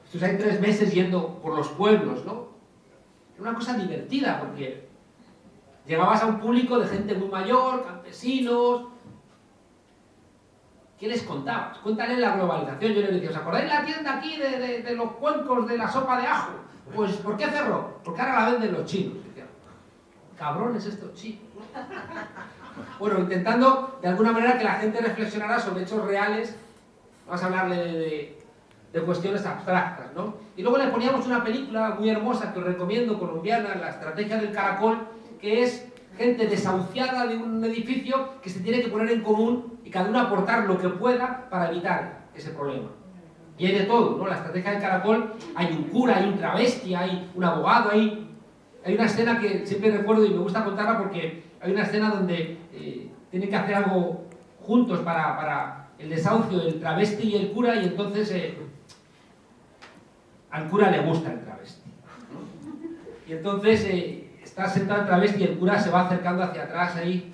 B: estos hay 3 meses yendo por los pueblos, ¿no? Era una cosa divertida porque Llegabas a un público de gente muy mayor, campesinos. ¿Qué les contabas? Cuéntales la globalización. Yo les decía, ¿os acordáis la tienda aquí de los cuencos de la sopa de ajo? Pues, ¿por qué cerró? Porque ahora la venden los chinos. Decía, cabrones estos chinos. Bueno, intentando de alguna manera que la gente reflexionara sobre hechos reales. Vamos a hablarle de cuestiones abstractas, ¿no? Y luego le poníamos una película muy hermosa que os recomiendo, colombiana, La estrategia del caracol, que es gente desahuciada de un edificio que se tiene que poner en común y cada uno aportar lo que pueda para evitar ese problema. Y hay de todo, ¿no? La estrategia del caracol, hay un cura, hay un travesti, hay un abogado, hay una escena que siempre recuerdo y me gusta contarla porque hay una escena donde tienen que hacer algo juntos para el desahucio del travesti y el cura, y entonces al cura le gusta el travesti, ¿no? Y entonces está sentado el travesti y el cura se va acercando hacia atrás ahí,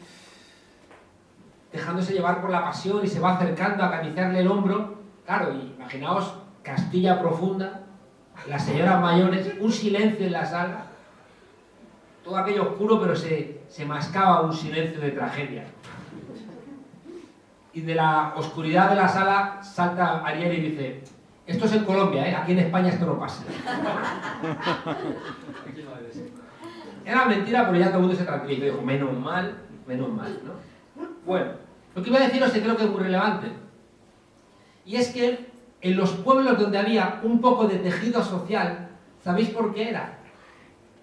B: dejándose llevar por la pasión, y se va acercando a acariciarle el hombro. Claro, y imaginaos Castilla profunda, las señoras mayores, un silencio en la sala, todo aquello oscuro, pero se mascaba un silencio de tragedia. Y de la oscuridad de la sala salta Ariel y dice, esto es en Colombia, ¿eh? Aquí en España esto no pasa. Era mentira, pero ya todo el mundo se tranquilizó y dijo, menos mal, ¿no? Bueno, lo que iba a deciros que creo que es muy relevante, y es que en los pueblos donde había un poco de tejido social, ¿sabéis por qué era?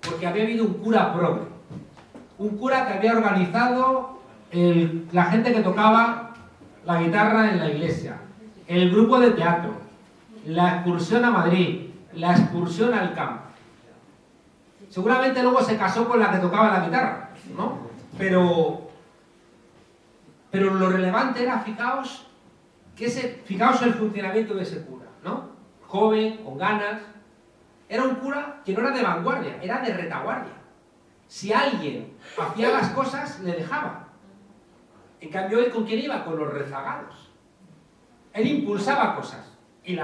B: Porque había habido un cura progre, un cura que había organizado la gente que tocaba la guitarra en la iglesia, el grupo de teatro, la excursión a Madrid, la excursión al campo. Seguramente luego se casó con la que tocaba la guitarra, ¿no? Pero lo relevante era, fijaos el funcionamiento de ese cura, ¿no? Joven, con ganas. Era un cura que no era de vanguardia, era de retaguardia. Si alguien hacía las cosas, le dejaba. En cambio, ¿él con quién iba? Con los rezagados. Él impulsaba cosas y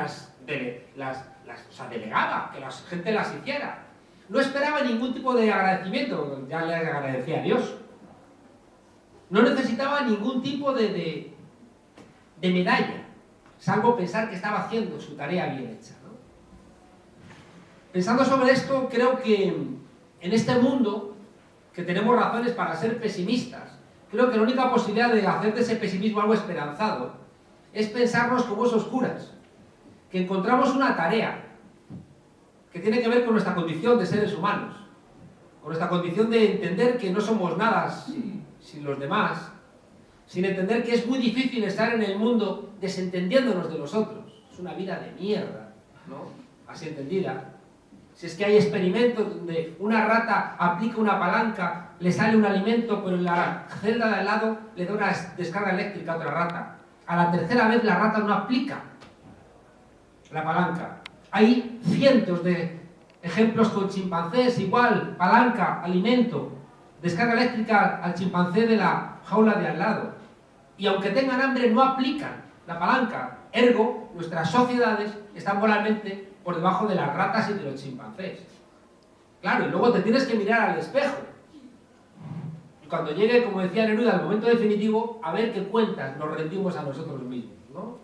B: delegaba, que la gente las hiciera. No esperaba ningún tipo de agradecimiento, ya le agradecía a Dios. No necesitaba ningún tipo de medalla, salvo pensar que estaba haciendo su tarea bien hecha, ¿no? Pensando sobre esto, creo que en este mundo, que tenemos razones para ser pesimistas, creo que la única posibilidad de hacer de ese pesimismo algo esperanzado es pensarnos como esos curas, que encontramos una tarea que tiene que ver con nuestra condición de seres humanos, con nuestra condición de entender que no somos nada sin los demás, sin entender que es muy difícil estar en el mundo desentendiéndonos de los otros. Es una vida de mierda, ¿no? Así entendida. Si es que hay experimentos donde una rata aplica una palanca, le sale un alimento, pero en la celda de al lado le da una descarga eléctrica a otra rata. A la tercera vez la rata no aplica la palanca. Hay cientos de ejemplos con chimpancés, igual, palanca, alimento, descarga eléctrica al chimpancé de la jaula de al lado. Y aunque tengan hambre, no aplican la palanca. Ergo, nuestras sociedades están moralmente por debajo de las ratas y de los chimpancés. Claro, y luego te tienes que mirar al espejo. Y cuando llegue, como decía Neruda, el momento definitivo, a ver qué cuentas nos rendimos a nosotros mismos, ¿no?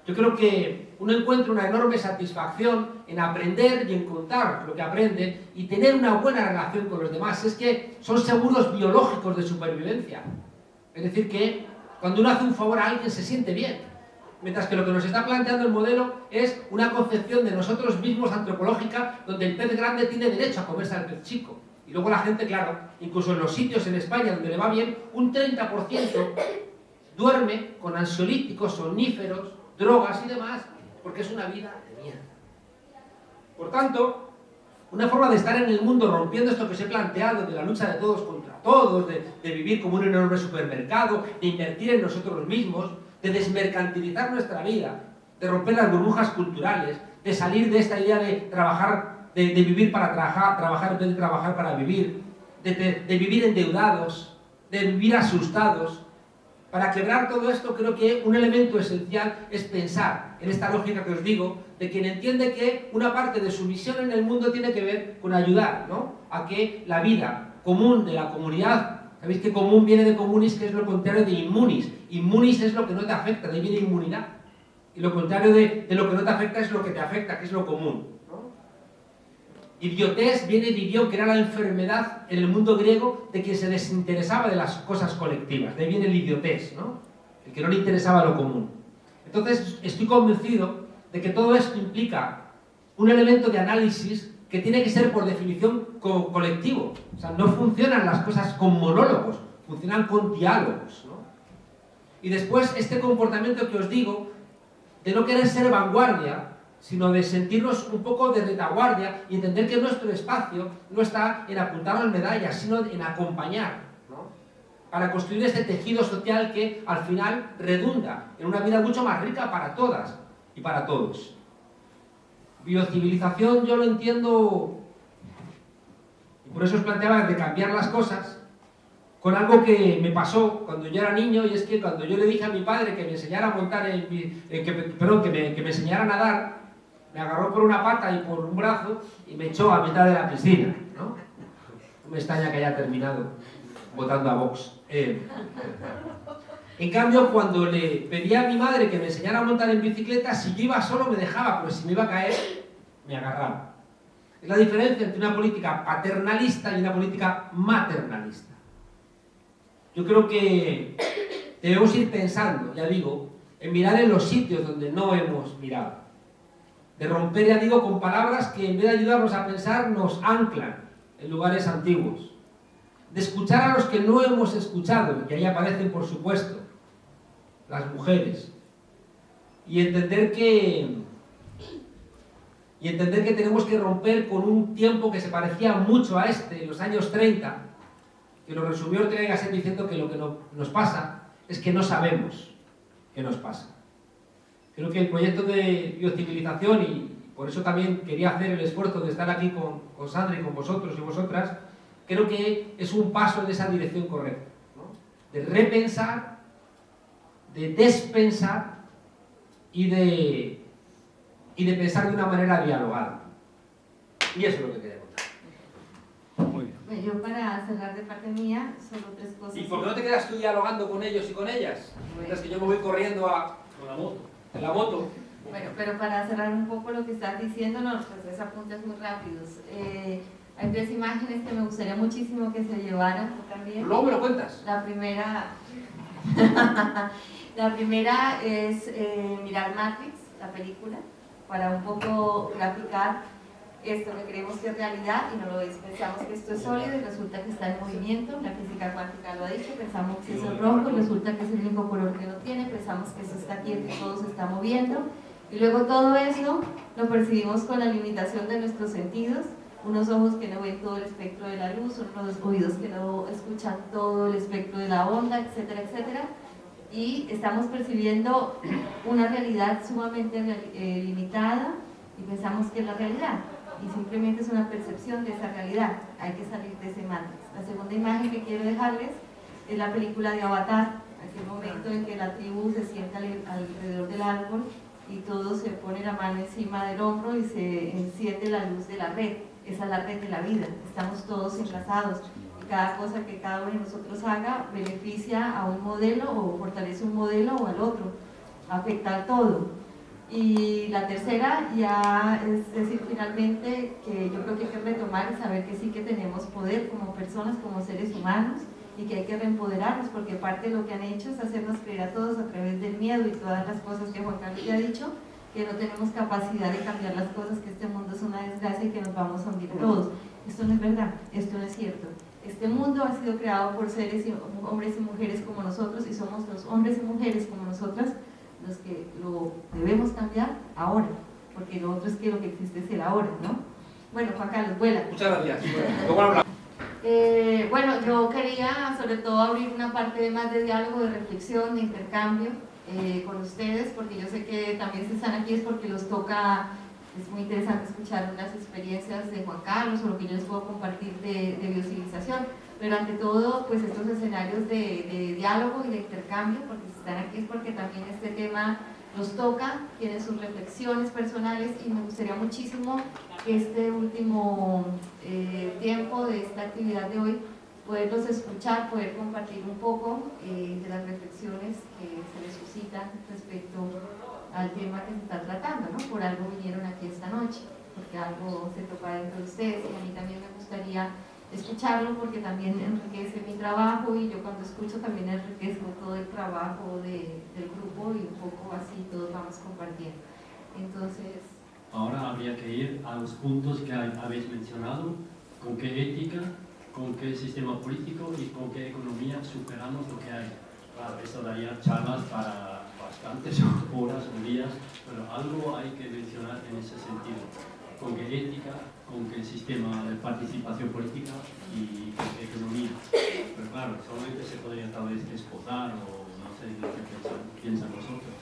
B: Yo creo que uno encuentra una enorme satisfacción en aprender y en contar lo que aprende y tener una buena relación con los demás. Es que son seguros biológicos de supervivencia. Es decir, que cuando uno hace un favor a alguien se siente bien. Mientras que lo que nos está planteando el modelo es una concepción de nosotros mismos antropológica, donde el pez grande tiene derecho a comerse al pez chico. Y luego la gente, claro, incluso en los sitios en España donde le va bien, un 30% duerme con ansiolíticos, somníferos, drogas y demás, porque es una vida de mierda. Por tanto, una forma de estar en el mundo rompiendo esto que se ha planteado de la lucha de todos contra todos, de vivir como un enorme supermercado, de invertir en nosotros mismos, de desmercantilizar nuestra vida, de romper las burbujas culturales, de salir de esta idea de trabajar, de vivir para trabajar en vez de trabajar para vivir, de vivir endeudados, de vivir asustados. Para quebrar todo esto, creo que un elemento esencial es pensar en esta lógica que os digo, de quien entiende que una parte de su misión en el mundo tiene que ver con ayudar, ¿no?, a que la vida común de la comunidad. Sabéis que común viene de comunis, que es lo contrario de inmunis. Inmunis es lo que no te afecta, de ahí viene inmunidad. Y lo contrario de lo que no te afecta es lo que te afecta, que es lo común, ¿no? Idiotez viene de idión, que era la enfermedad en el mundo griego de quien se desinteresaba de las cosas colectivas. De ahí viene el idiotés, ¿no? El que no le interesaba lo común. Entonces, estoy convencido de que todo esto implica un elemento de análisis que tiene que ser por definición colectivo. O sea, no funcionan las cosas con monólogos, funcionan con diálogos, ¿no? Y después este comportamiento que os digo, de no querer ser vanguardia, sino de sentirnos un poco de retaguardia y entender que nuestro espacio no está en apuntar las medallas, sino en acompañar, ¿no? Para construir este tejido social que al final redunda en una vida mucho más rica para todas y para todos. Biocivilización yo lo entiendo, y por eso os planteaba de cambiar las cosas, con algo que me pasó cuando yo era niño, y es que cuando yo le dije a mi padre que me enseñara a montar que me enseñara a nadar, me agarró por una pata y por un brazo y me echó a mitad de la piscina, ¿no? No me extraña que haya terminado votando a Vox. En cambio, cuando le pedí a mi madre que me enseñara a montar en bicicleta, si yo iba solo me dejaba, pero si me iba a caer, me agarraba. Es la diferencia entre una política paternalista y una política maternalista. Yo creo que debemos ir pensando, ya digo, en mirar en los sitios donde no hemos mirado. De romper, ya digo, con palabras que en vez de ayudarnos a pensar, nos anclan en lugares antiguos. De escuchar a los que no hemos escuchado, y ahí aparecen, por supuesto, las mujeres. Y entender que tenemos que romper con un tiempo que se parecía mucho a este, en los años 30, que lo resumió Ortega y Gasset diciendo que lo que nos pasa es que no sabemos qué nos pasa. Creo que el proyecto de biocivilización, y por eso también quería hacer el esfuerzo de estar aquí con Sandra y con vosotros y vosotras, creo que es un paso en esa dirección correcta, ¿no? De repensar, de despensar y de pensar de una manera dialogada. Y eso es lo que quería contar. Muy bien.
A: Yo para cerrar de parte mía, solo 3 cosas.
B: ¿Y por qué no te quedas tú dialogando con ellos y con ellas? Mientras que yo me voy corriendo con la moto. En la moto.
A: Bueno, pero para cerrar un poco lo que estás diciéndonos, pues 3 apuntes muy rápidos. Hay 3 imágenes que me gustaría muchísimo que se llevaran también.
B: Luego me lo cuentas.
A: La primera es mirar Matrix, la película, para un poco graficar esto que creemos que es realidad y no lo es. Pensamos que esto es sólido y resulta que está en movimiento. La física cuántica lo ha dicho. Pensamos que eso es rojo y resulta que es el único color que no tiene. Pensamos que eso está quieto y todo se está moviendo. Y luego todo eso lo percibimos con la limitación de nuestros sentidos. Unos ojos que no ven todo el espectro de la luz, unos oídos que no escuchan todo el espectro de la onda, etcétera, etcétera. Y estamos percibiendo una realidad sumamente limitada y pensamos que es la realidad. Y simplemente es una percepción de esa realidad. Hay que salir de ese Matrix. La segunda imagen que quiero dejarles es la película de Avatar, aquel momento en que la tribu se sienta alrededor del árbol y todos se ponen la mano encima del hombro y se enciende la luz de la red. Esa es la red de la vida. Estamos todos enlazados. Y cada cosa que cada uno de nosotros haga beneficia a un modelo o fortalece un modelo o al otro. Afecta al todo. Y la tercera ya es decir finalmente que yo creo que hay que retomar y saber que sí que tenemos poder como personas, como seres humanos y que hay que reempoderarnos porque parte de lo que han hecho es hacernos creer a todos a través del miedo y todas las cosas que Juan Carlos ya ha dicho que no tenemos capacidad de cambiar las cosas, que este mundo es una desgracia y que nos vamos a hundir todos. Esto no es verdad, esto no es cierto. Este mundo ha sido creado por seres, hombres y mujeres como nosotros y somos los hombres y mujeres como nosotras los que lo debemos cambiar ahora, porque lo otro es que lo que existe es el ahora, ¿no? Bueno, Juan Carlos, vuela.
B: Muchas gracias. ¿Cómo hablamos?
A: Bueno, yo quería sobre todo abrir una parte más de diálogo, de reflexión, de intercambio con ustedes, porque yo sé que también si están aquí es porque los toca, es muy interesante escuchar las experiencias de Juan Carlos o lo que yo les puedo compartir de biocivilización, pero ante todo, pues estos escenarios de diálogo y de intercambio, porque si están aquí es porque también este tema los toca, tienen sus reflexiones personales y me gustaría muchísimo que este último tiempo de esta actividad de hoy poderlos escuchar, poder compartir un poco de las reflexiones que se les suscitan respecto al tema que se está tratando, ¿no? Por algo vinieron aquí esta noche, porque algo se toca dentro de ustedes y a mí también me gustaría escucharlo porque también enriquece mi trabajo y yo cuando escucho también enriquezco todo el trabajo del grupo y un poco así todos vamos compartiendo. Entonces...
C: Ahora habría que ir a los puntos que habéis mencionado, con qué ética, con qué sistema político y con qué economía superamos lo que hay. Claro, esto daría charlas para bastantes horas o días, pero algo hay que mencionar en ese sentido. Con qué ética, con qué sistema de participación política y con qué economía. Pero claro, solamente se podría tal vez esposar o no sé lo que piensan vosotros.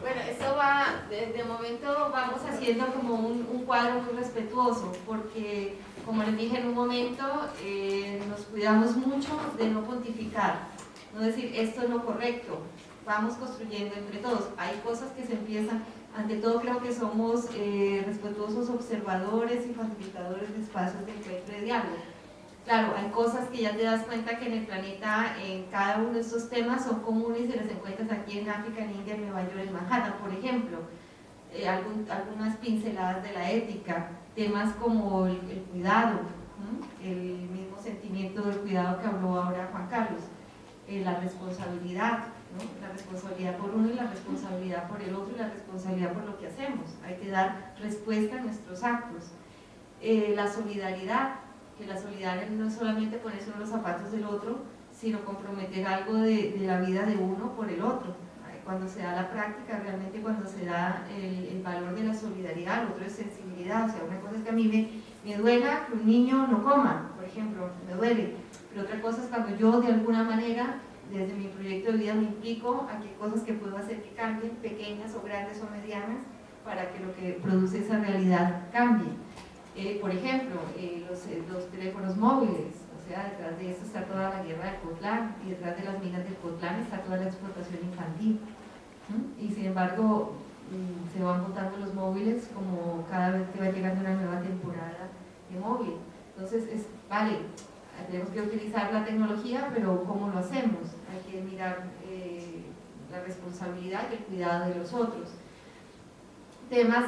A: Bueno, esto va, de momento vamos haciendo como un cuadro muy respetuoso, porque como les dije en un momento, nos cuidamos mucho de no pontificar, no decir esto es lo correcto, vamos construyendo entre todos. Hay cosas que se empiezan, ante todo creo que somos respetuosos observadores y facilitadores de espacios de encuentro y de diálogo. Claro, hay cosas que ya te das cuenta que en el planeta, en cada uno de estos temas son comunes y se les encuentras aquí en África, en India, en Nueva York, en Manhattan, por ejemplo. Algunas pinceladas de la ética, temas como el cuidado, ¿no? El mismo sentimiento del cuidado que habló ahora Juan Carlos, la responsabilidad, ¿no? La responsabilidad por uno y la responsabilidad por el otro y la responsabilidad por lo que hacemos. Hay que dar respuesta a nuestros actos. La solidaridad, que la solidaridad no es solamente ponerse en los zapatos del otro, sino comprometer algo de la vida de uno por el otro. Cuando se da la práctica, realmente cuando se da el valor de la solidaridad, el otro es sensibilidad. O sea, una cosa es que a mí me duela que un niño no coma, por ejemplo, me duele, pero otra cosa es cuando yo de alguna manera, desde mi proyecto de vida me implico a qué cosas que puedo hacer que cambien, pequeñas o grandes o medianas, para que lo que produce esa realidad cambie. Por ejemplo, los teléfonos móviles, o sea, detrás de eso está toda la guerra del Cotlán y detrás de las minas del Cotlán está toda la explotación infantil. Y sin embargo, se van botando los móviles como cada vez que va llegando una nueva temporada de móvil. Entonces, vale, tenemos que utilizar la tecnología, pero ¿cómo lo hacemos? Hay que mirar la responsabilidad y el cuidado de los otros. Temas,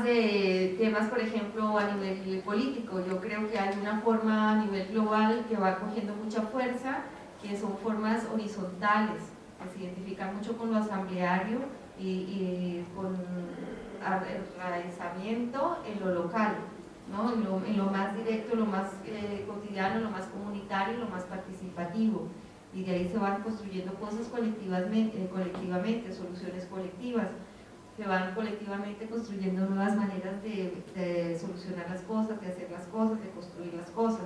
A: por ejemplo, a nivel político, yo creo que hay una forma a nivel global que va cogiendo mucha fuerza, que son formas horizontales, que se identifican mucho con lo asambleario y con el enraizamiento en lo local, ¿no? en lo más directo, lo más cotidiano, lo más comunitario, lo más participativo. Y de ahí se van construyendo cosas colectivamente, soluciones colectivas, que van colectivamente construyendo nuevas maneras de solucionar las cosas, de hacer las cosas, de construir las cosas,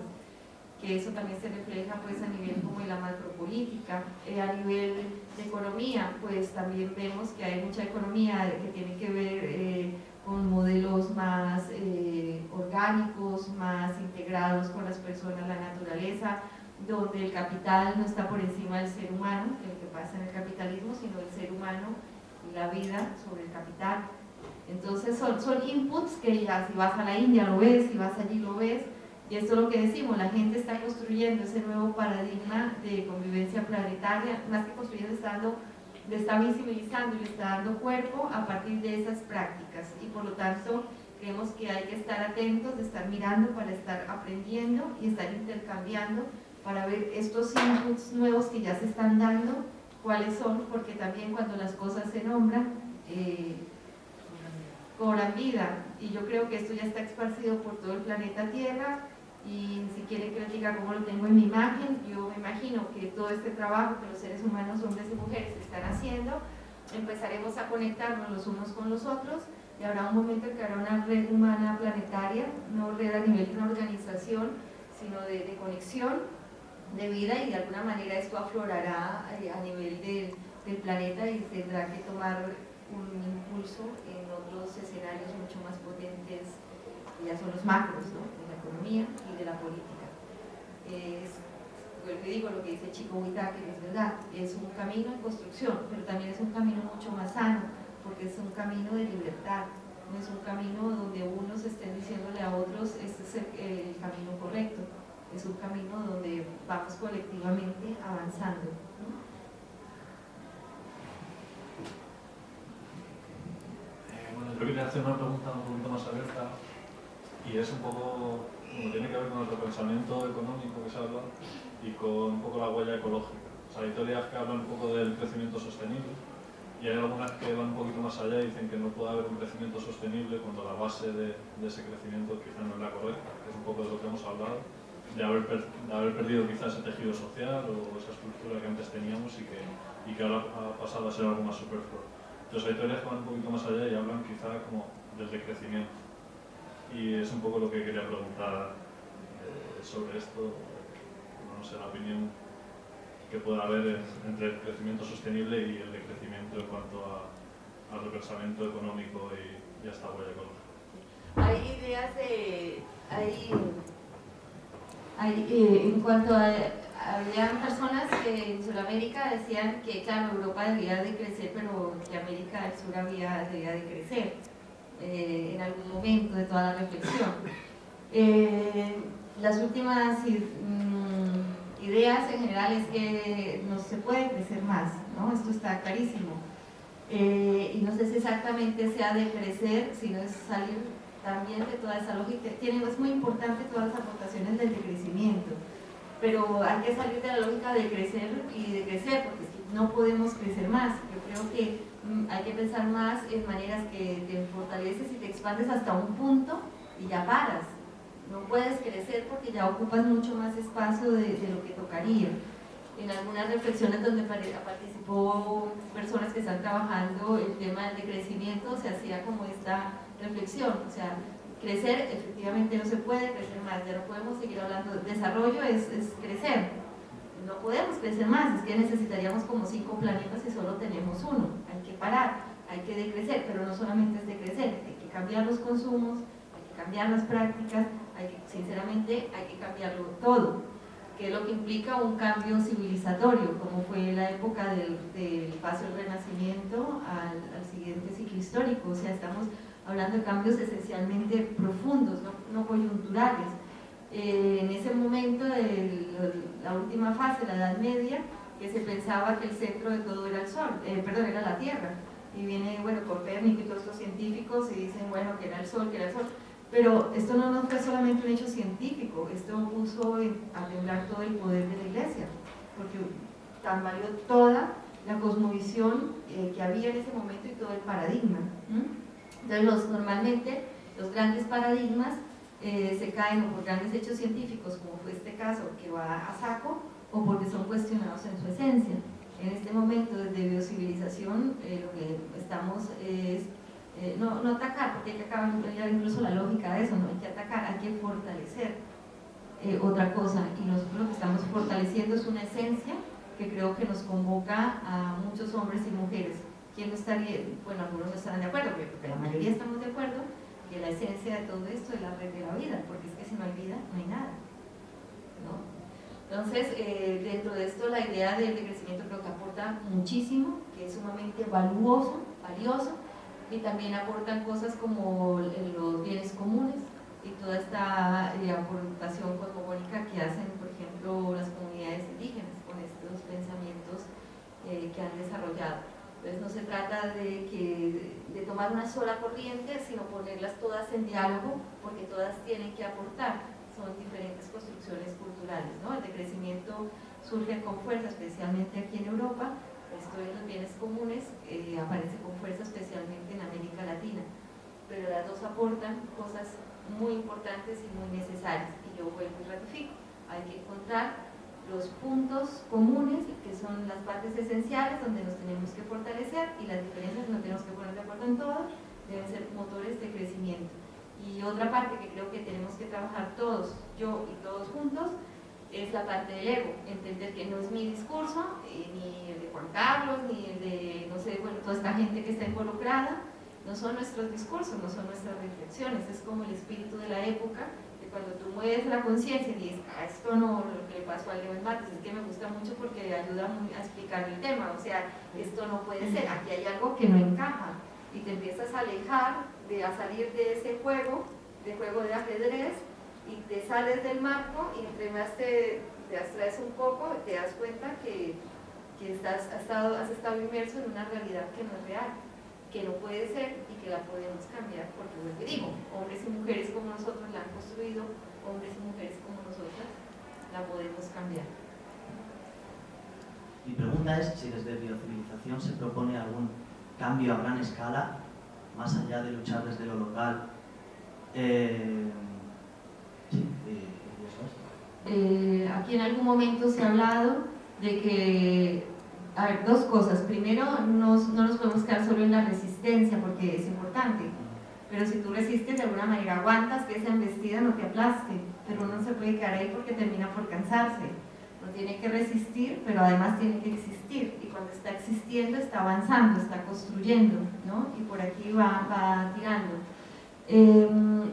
A: que eso también se refleja pues a nivel como de la macropolítica. A nivel de economía, pues también vemos que hay mucha economía que tiene que ver con modelos más orgánicos, más integrados con las personas, la naturaleza, donde el capital no está por encima del ser humano, que es lo que pasa en el capitalismo, sino el ser humano y la vida sobre el capital. Entonces son inputs que ya si vas a la India lo ves, si vas allí lo ves, y esto es lo que decimos, la gente está construyendo ese nuevo paradigma de convivencia planetaria, más que construyendo, le está visibilizando y le está dando cuerpo a partir de esas prácticas, y por lo tanto creemos que hay que estar atentos, de estar mirando para estar aprendiendo y estar intercambiando para ver estos inputs nuevos que ya se están dando, cuáles son, porque también cuando las cosas se nombran, cobran vida, y yo creo que esto ya está esparcido por todo el planeta Tierra. Y si quieren que les diga cómo lo tengo en mi imagen, yo me imagino que todo este trabajo que los seres humanos, hombres y mujeres, están haciendo, empezaremos a conectarnos los unos con los otros, y habrá un momento en que habrá una red humana planetaria, no red a nivel de una organización, sino de conexión, de vida, y de alguna manera esto aflorará a nivel del planeta y tendrá que tomar un impulso en otros escenarios mucho más potentes, que ya son los macros, ¿no? De la economía y de la política. Es lo que digo, lo que dice Chico Huitaque, es verdad, es un camino en construcción, pero también es un camino mucho más sano, porque es un camino de libertad, no es un camino donde unos estén diciéndole a otros este es el camino correcto, es un camino donde vamos colectivamente avanzando, ¿no?
D: Bueno, yo quería hacer una pregunta un poquito más abierta y es un poco, bueno, tiene que ver con el repensamiento económico que se habla y con un poco la huella ecológica. O sea, hay teorías que hablan un poco del crecimiento sostenible y hay algunas que van un poquito más allá y dicen que no puede haber un crecimiento sostenible cuando la base de ese crecimiento quizá no es la correcta, que es un poco de lo que hemos hablado, de haber perdido quizás ese tejido social o esa estructura que antes teníamos y que ahora ha pasado a ser algo más superfluo. Entonces hay teorías que van un poquito más allá y hablan quizá como del decrecimiento. Y es un poco lo que quería preguntar sobre esto, no sé, la opinión que pueda haber entre el crecimiento sostenible y el decrecimiento en cuanto al repensamiento económico y a esta huella ecológica.
A: Hay ideas de... en cuanto a... Había personas que en Sudamérica decían que, claro, Europa debía de crecer, pero que América del Sur debía de crecer en algún momento de toda la reflexión. Las últimas ideas en general es que no se puede crecer más, ¿no? Esto está clarísimo. Y no sé si exactamente sea de crecer, sino es salir también de toda esa lógica. Es muy importante todas las aportaciones del decrecimiento, pero hay que salir de la lógica de crecer y de crecer, porque no podemos crecer más. Yo creo que hay que pensar más en maneras que te fortaleces y te expandes hasta un punto y ya paras. No puedes crecer porque ya ocupas mucho más espacio de lo que tocaría. En algunas reflexiones donde participó personas que están trabajando el tema del decrecimiento, se hacía como esta reflexión, o sea, crecer efectivamente no se puede crecer más, ya no podemos seguir hablando, desarrollo es crecer, no podemos crecer más, es que necesitaríamos como 5 planetas y solo tenemos uno, hay que parar, hay que decrecer, pero no solamente es decrecer, hay que cambiar los consumos, hay que cambiar las prácticas, sinceramente hay que cambiarlo todo, que es lo que implica un cambio civilizatorio, como fue la época del paso del Renacimiento al siguiente ciclo histórico, o sea, estamos hablando de cambios esencialmente profundos, no coyunturales. En ese momento, la última fase, la Edad Media, que se pensaba que el centro de todo era el Sol, era la Tierra, y viene, bueno, Copérnico y todos estos científicos y dicen, bueno, que era el Sol, pero esto no fue solamente un hecho científico, esto puso a temblar todo el poder de la Iglesia, porque tambaleó toda la cosmovisión que había en ese momento y todo el paradigma. Entonces, normalmente los grandes paradigmas se caen o por grandes hechos científicos, como fue este caso, que va a saco, o porque son cuestionados en su esencia. En este momento de biocivilización, lo que estamos es no atacar, porque hay que cambiar incluso la lógica de eso, no hay que atacar, hay que fortalecer otra cosa, y nosotros lo que estamos fortaleciendo es una esencia que creo que nos convoca a muchos hombres y mujeres. ¿Quién no estaría? Bueno, algunos no estarán de acuerdo, pero la mayoría estamos de acuerdo que la esencia de todo esto es la red de la vida, porque es que si no hay vida, no hay nada, ¿no? Entonces, dentro de esto, la idea del decrecimiento creo que aporta muchísimo, que es sumamente valioso, y también aportan cosas como los bienes comunes y toda esta aportación cosmogónica que hacen, por ejemplo, las comunidades indígenas con estos pensamientos que han desarrollado. Entonces no se trata de tomar una sola corriente, sino ponerlas todas en diálogo, porque todas tienen que aportar, son diferentes construcciones culturales, ¿no? El decrecimiento surge con fuerza, especialmente aquí en Europa. Esto de los bienes comunes aparece con fuerza especialmente en América Latina, pero las dos aportan cosas muy importantes y muy necesarias, y yo vuelvo y ratifico, hay que encontrar los puntos comunes, que son las partes esenciales donde nos tenemos que fortalecer, y las diferencias no tenemos que poner de acuerdo en todo, deben ser motores de crecimiento. Y otra parte que creo que tenemos que trabajar todos, yo y todos juntos, es la parte del ego, entender que no es mi discurso, ni el de Juan Carlos, ni el de, no sé, bueno, toda esta gente que está involucrada, no son nuestros discursos, no son nuestras reflexiones, es como el espíritu de la época, que cuando tú mueves la conciencia y dices, esto no, lo que le pasó a León Mates, es que me gusta mucho porque ayuda a explicar el tema, o sea, esto no puede ser, aquí hay algo que no encaja, y te empiezas a alejar, a salir de ese juego de ajedrez, y te sales del marco, y entre más te abstraes un poco, te das cuenta que has estado inmerso en una realidad que no es real, que no puede ser y que la podemos cambiar, porque lo que digo, hombres y mujeres como nosotros la han construido, hombres y mujeres como nosotras la podemos cambiar.
E: Mi pregunta es si desde Biocivilización se propone algún cambio a gran escala, más allá de luchar desde lo local.
A: Aquí en algún momento se ha hablado de que, a ver, dos cosas. Primero, no nos podemos quedar solo en la resistencia, porque es importante. Pero si tú resistes, de alguna manera aguantas que esa embestida no te aplaste. Pero uno no se puede quedar ahí porque termina por cansarse. Uno tiene que resistir, pero además tiene que existir. Y cuando está existiendo, está avanzando, está construyendo, ¿no? Y por aquí va tirando.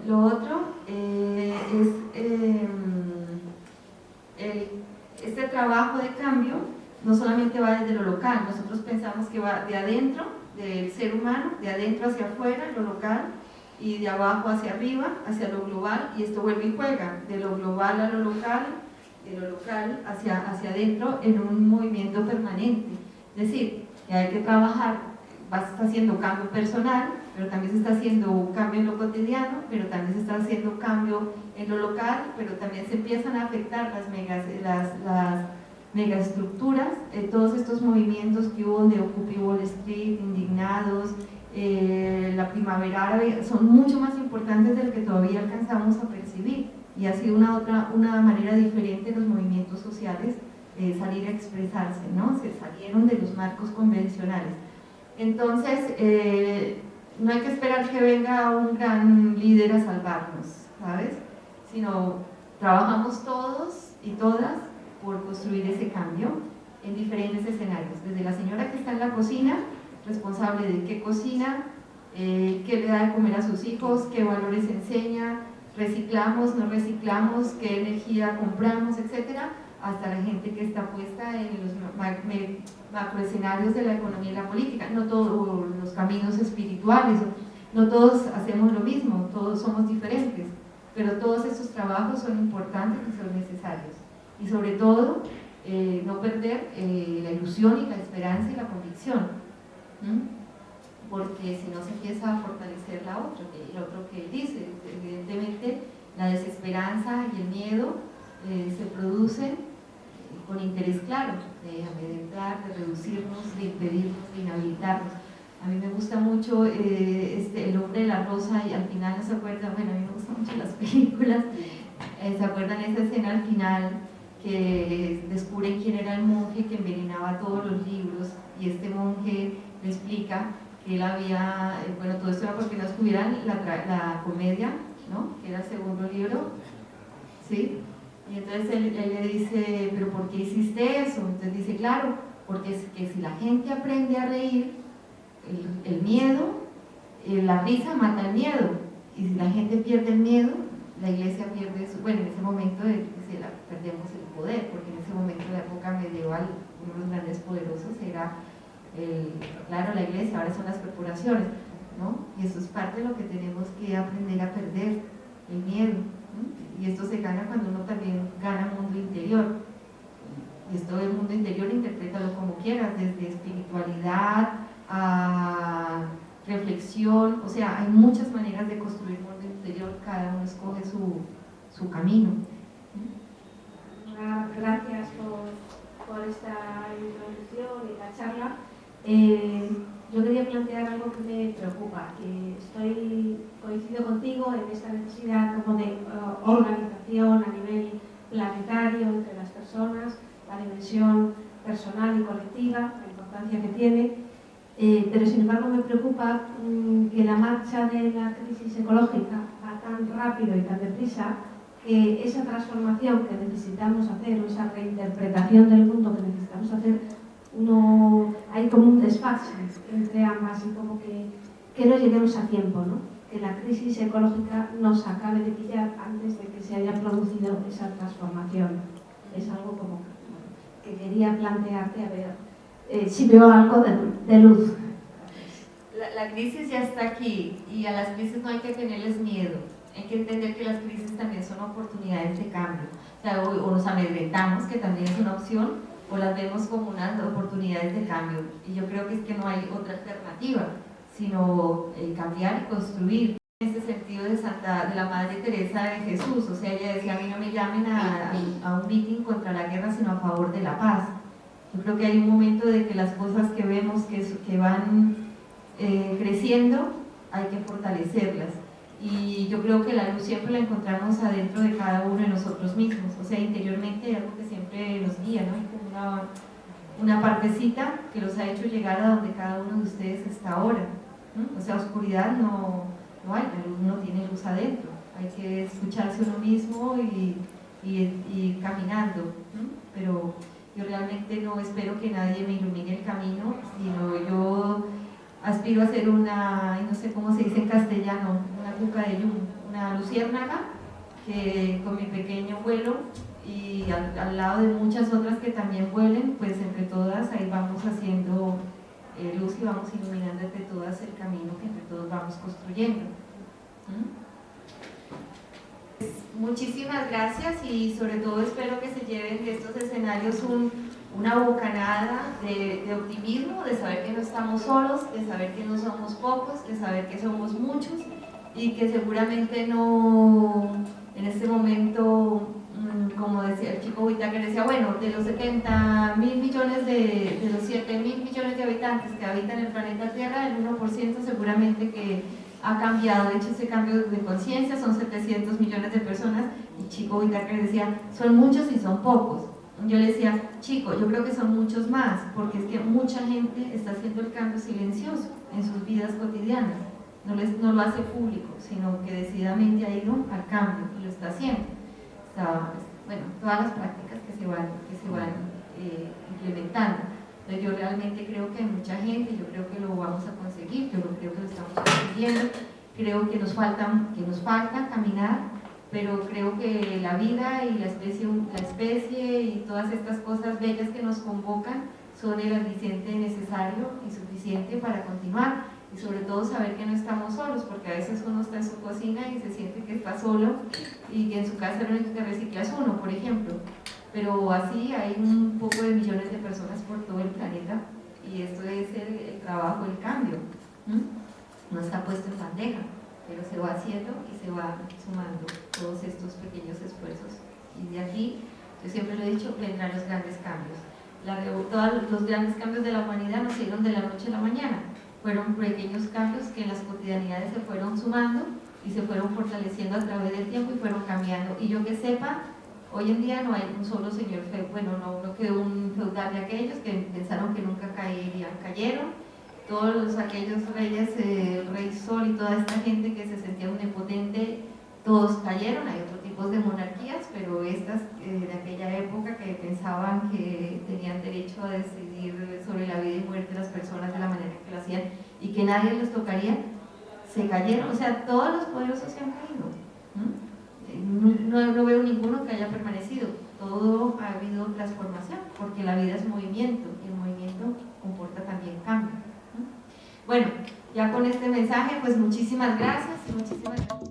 A: Lo otro es este trabajo de cambio no solamente va desde lo local. Nosotros pensamos que va de adentro, del ser humano, de adentro hacia afuera, lo local, y de abajo hacia arriba, hacia lo global, y esto vuelve y juega, de lo global a lo local, de lo local hacia adentro, en un movimiento permanente. Es decir, que hay que trabajar, se está haciendo cambio personal, pero también se está haciendo cambio en lo cotidiano, pero también se está haciendo cambio en lo local, pero también se empiezan a afectar las megaestructuras, todos estos movimientos que hubo de Occupy Wall Street, Indignados, la Primavera Árabe, son mucho más importantes de lo que todavía alcanzamos a percibir, y ha sido una manera diferente los movimientos sociales salir a expresarse, ¿no? Se salieron de los marcos convencionales. Entonces, no hay que esperar que venga un gran líder a salvarnos, ¿sabes? Sino trabajamos todos y todas por construir ese cambio en diferentes escenarios, desde la señora que está en la cocina, responsable de qué cocina, qué le da de comer a sus hijos, qué valores enseña, reciclamos, no reciclamos, qué energía compramos, etcétera, hasta la gente que está puesta en los macroescenarios de la economía y la política. No todos los caminos espirituales, no todos hacemos lo mismo, todos somos diferentes, pero todos estos trabajos son importantes y son necesarios. Y sobre todo, no perder la ilusión y la esperanza y la convicción, porque si no se empieza a fortalecer el otro que dice. Evidentemente, la desesperanza y el miedo se producen con interés claro, de amedrentar, de reducirnos, de impedirnos, de inhabilitarnos. A mí me gusta mucho El hombre de la rosa, y al final no se acuerdan, bueno, a mí me gustan mucho las películas, ¿se acuerdan esa escena al final que descubren quién era el monje que envenenaba todos los libros, y este monje le explica que él había, bueno, todo esto era porque no descubrieran la comedia, ¿no? Que era el segundo libro, ¿sí? Y entonces él le dice, ¿pero por qué hiciste eso? Entonces dice, claro, porque es que si la gente aprende a reír, el miedo, la risa mata el miedo, y si la gente pierde el miedo, la iglesia pierde bueno, en ese momento perdemos el poder, porque en ese momento de la época medieval, uno de los grandes poderosos era, claro, la iglesia, ahora son las corporaciones, ¿no? Y eso es parte de lo que tenemos que aprender a perder, el miedo, ¿no? Y esto se gana cuando uno también gana mundo interior. Y esto del mundo interior, interprétalo como quieras, desde espiritualidad a reflexión, o sea, hay muchas maneras de construir mundo interior, cada uno escoge su camino.
F: Gracias por esta introducción y la charla. Yo quería plantear algo que me preocupa, que coincido contigo en esta necesidad como de organización a nivel planetario entre las personas, la dimensión personal y colectiva, la importancia que tiene, pero sin embargo me preocupa que la marcha de la crisis ecológica va tan rápido y tan deprisa que esa transformación que necesitamos hacer o esa reinterpretación del mundo que necesitamos hacer, hay como un desfase entre ambas, y como que no lleguemos a tiempo, ¿no? Que la crisis ecológica nos acabe de pillar antes de que se haya producido esa transformación. Es algo como que quería plantearte, a ver si veo algo de luz.
A: la crisis ya está aquí y a las crisis no hay que tenerles miedo. Hay que entender que las crisis también son oportunidades de cambio. O sea, o nos amedrentamos, que también es una opción, o las vemos como unas oportunidades de cambio. Y yo creo que es que no hay otra alternativa, sino cambiar y construir. En este sentido de la Madre Teresa de Jesús, o sea, ella decía, a mí no me llamen a un meeting contra la guerra, sino a favor de la paz. Yo creo que hay un momento de que las cosas que vemos que van creciendo, hay que fortalecerlas. Y yo creo que la luz siempre la encontramos adentro de cada uno de nosotros mismos, o sea, interiormente hay algo que siempre nos guía, ¿no? Hay como una partecita que los ha hecho llegar a donde cada uno de ustedes está ahora, ¿no? O sea, oscuridad no hay, la luz no tiene luz adentro, hay que escucharse uno mismo y caminando, ¿no? Pero yo realmente no espero que nadie me ilumine el camino, sino yo aspiro a ser una, no sé cómo se dice en castellano, una cuca de luz, una luciérnaga, que con mi pequeño vuelo y al lado de muchas otras que también vuelen, pues entre todas ahí vamos haciendo luz y vamos iluminando entre todas el camino que entre todos vamos construyendo. Muchísimas gracias y sobre todo espero que se lleven de estos escenarios una bocanada de optimismo, de saber que no estamos solos, de saber que no somos pocos, de saber que somos muchos y que seguramente no, en este momento, como decía el chico Whittaker, decía, bueno, de los 70.000 millones de los 7.000 millones de habitantes que habitan el planeta Tierra, el 1% seguramente que ha cambiado, de hecho ese cambio de conciencia son 700 millones de personas y chico Whittaker decía, son muchos y son pocos. Yo le decía, chico, yo creo que son muchos más, porque es que mucha gente está haciendo el cambio silencioso en sus vidas cotidianas, no lo hace público, sino que decididamente ha ido al cambio y lo está haciendo. Bueno, todas las prácticas que se van implementando. Entonces yo realmente creo que hay mucha gente, yo creo que lo vamos a conseguir, yo creo que lo estamos consiguiendo, creo que nos falta caminar, pero creo que la vida y la especie y todas estas cosas bellas que nos convocan son el aliciente necesario y suficiente para continuar y sobre todo saber que no estamos solos, porque a veces uno está en su cocina y se siente que está solo y que en su casa lo único que recicla es uno, por ejemplo, pero así hay un poco de millones de personas por todo el planeta y esto es el trabajo, el cambio, no está puesto en bandeja, pero se va haciendo y se va sumando todos estos pequeños esfuerzos y de aquí, yo siempre lo he dicho, vendrán los grandes cambios. Todos los grandes cambios de la humanidad no se dieron de la noche a la mañana, fueron pequeños cambios que en las cotidianidades se fueron sumando y se fueron fortaleciendo a través del tiempo y fueron cambiando. Y yo que sepa, hoy en día no hay un solo señor, bueno, no quedó un feudal de aquellos que pensaron que nunca caerían, cayeron. Todos aquellos reyes, el rey Sol y toda esta gente que se sentía omnipotente, todos cayeron. Hay otros tipos de monarquías, pero estas de aquella época que pensaban que tenían derecho a decidir sobre la vida y muerte de las personas de la manera que lo hacían y que nadie les tocaría, se cayeron. O sea, todos los poderosos se han caído. No veo ninguno que haya permanecido. Todo ha habido transformación, porque la vida es movimiento y el movimiento comporta también cambio. Bueno, ya con este mensaje, pues muchísimas gracias y muchísimas gracias.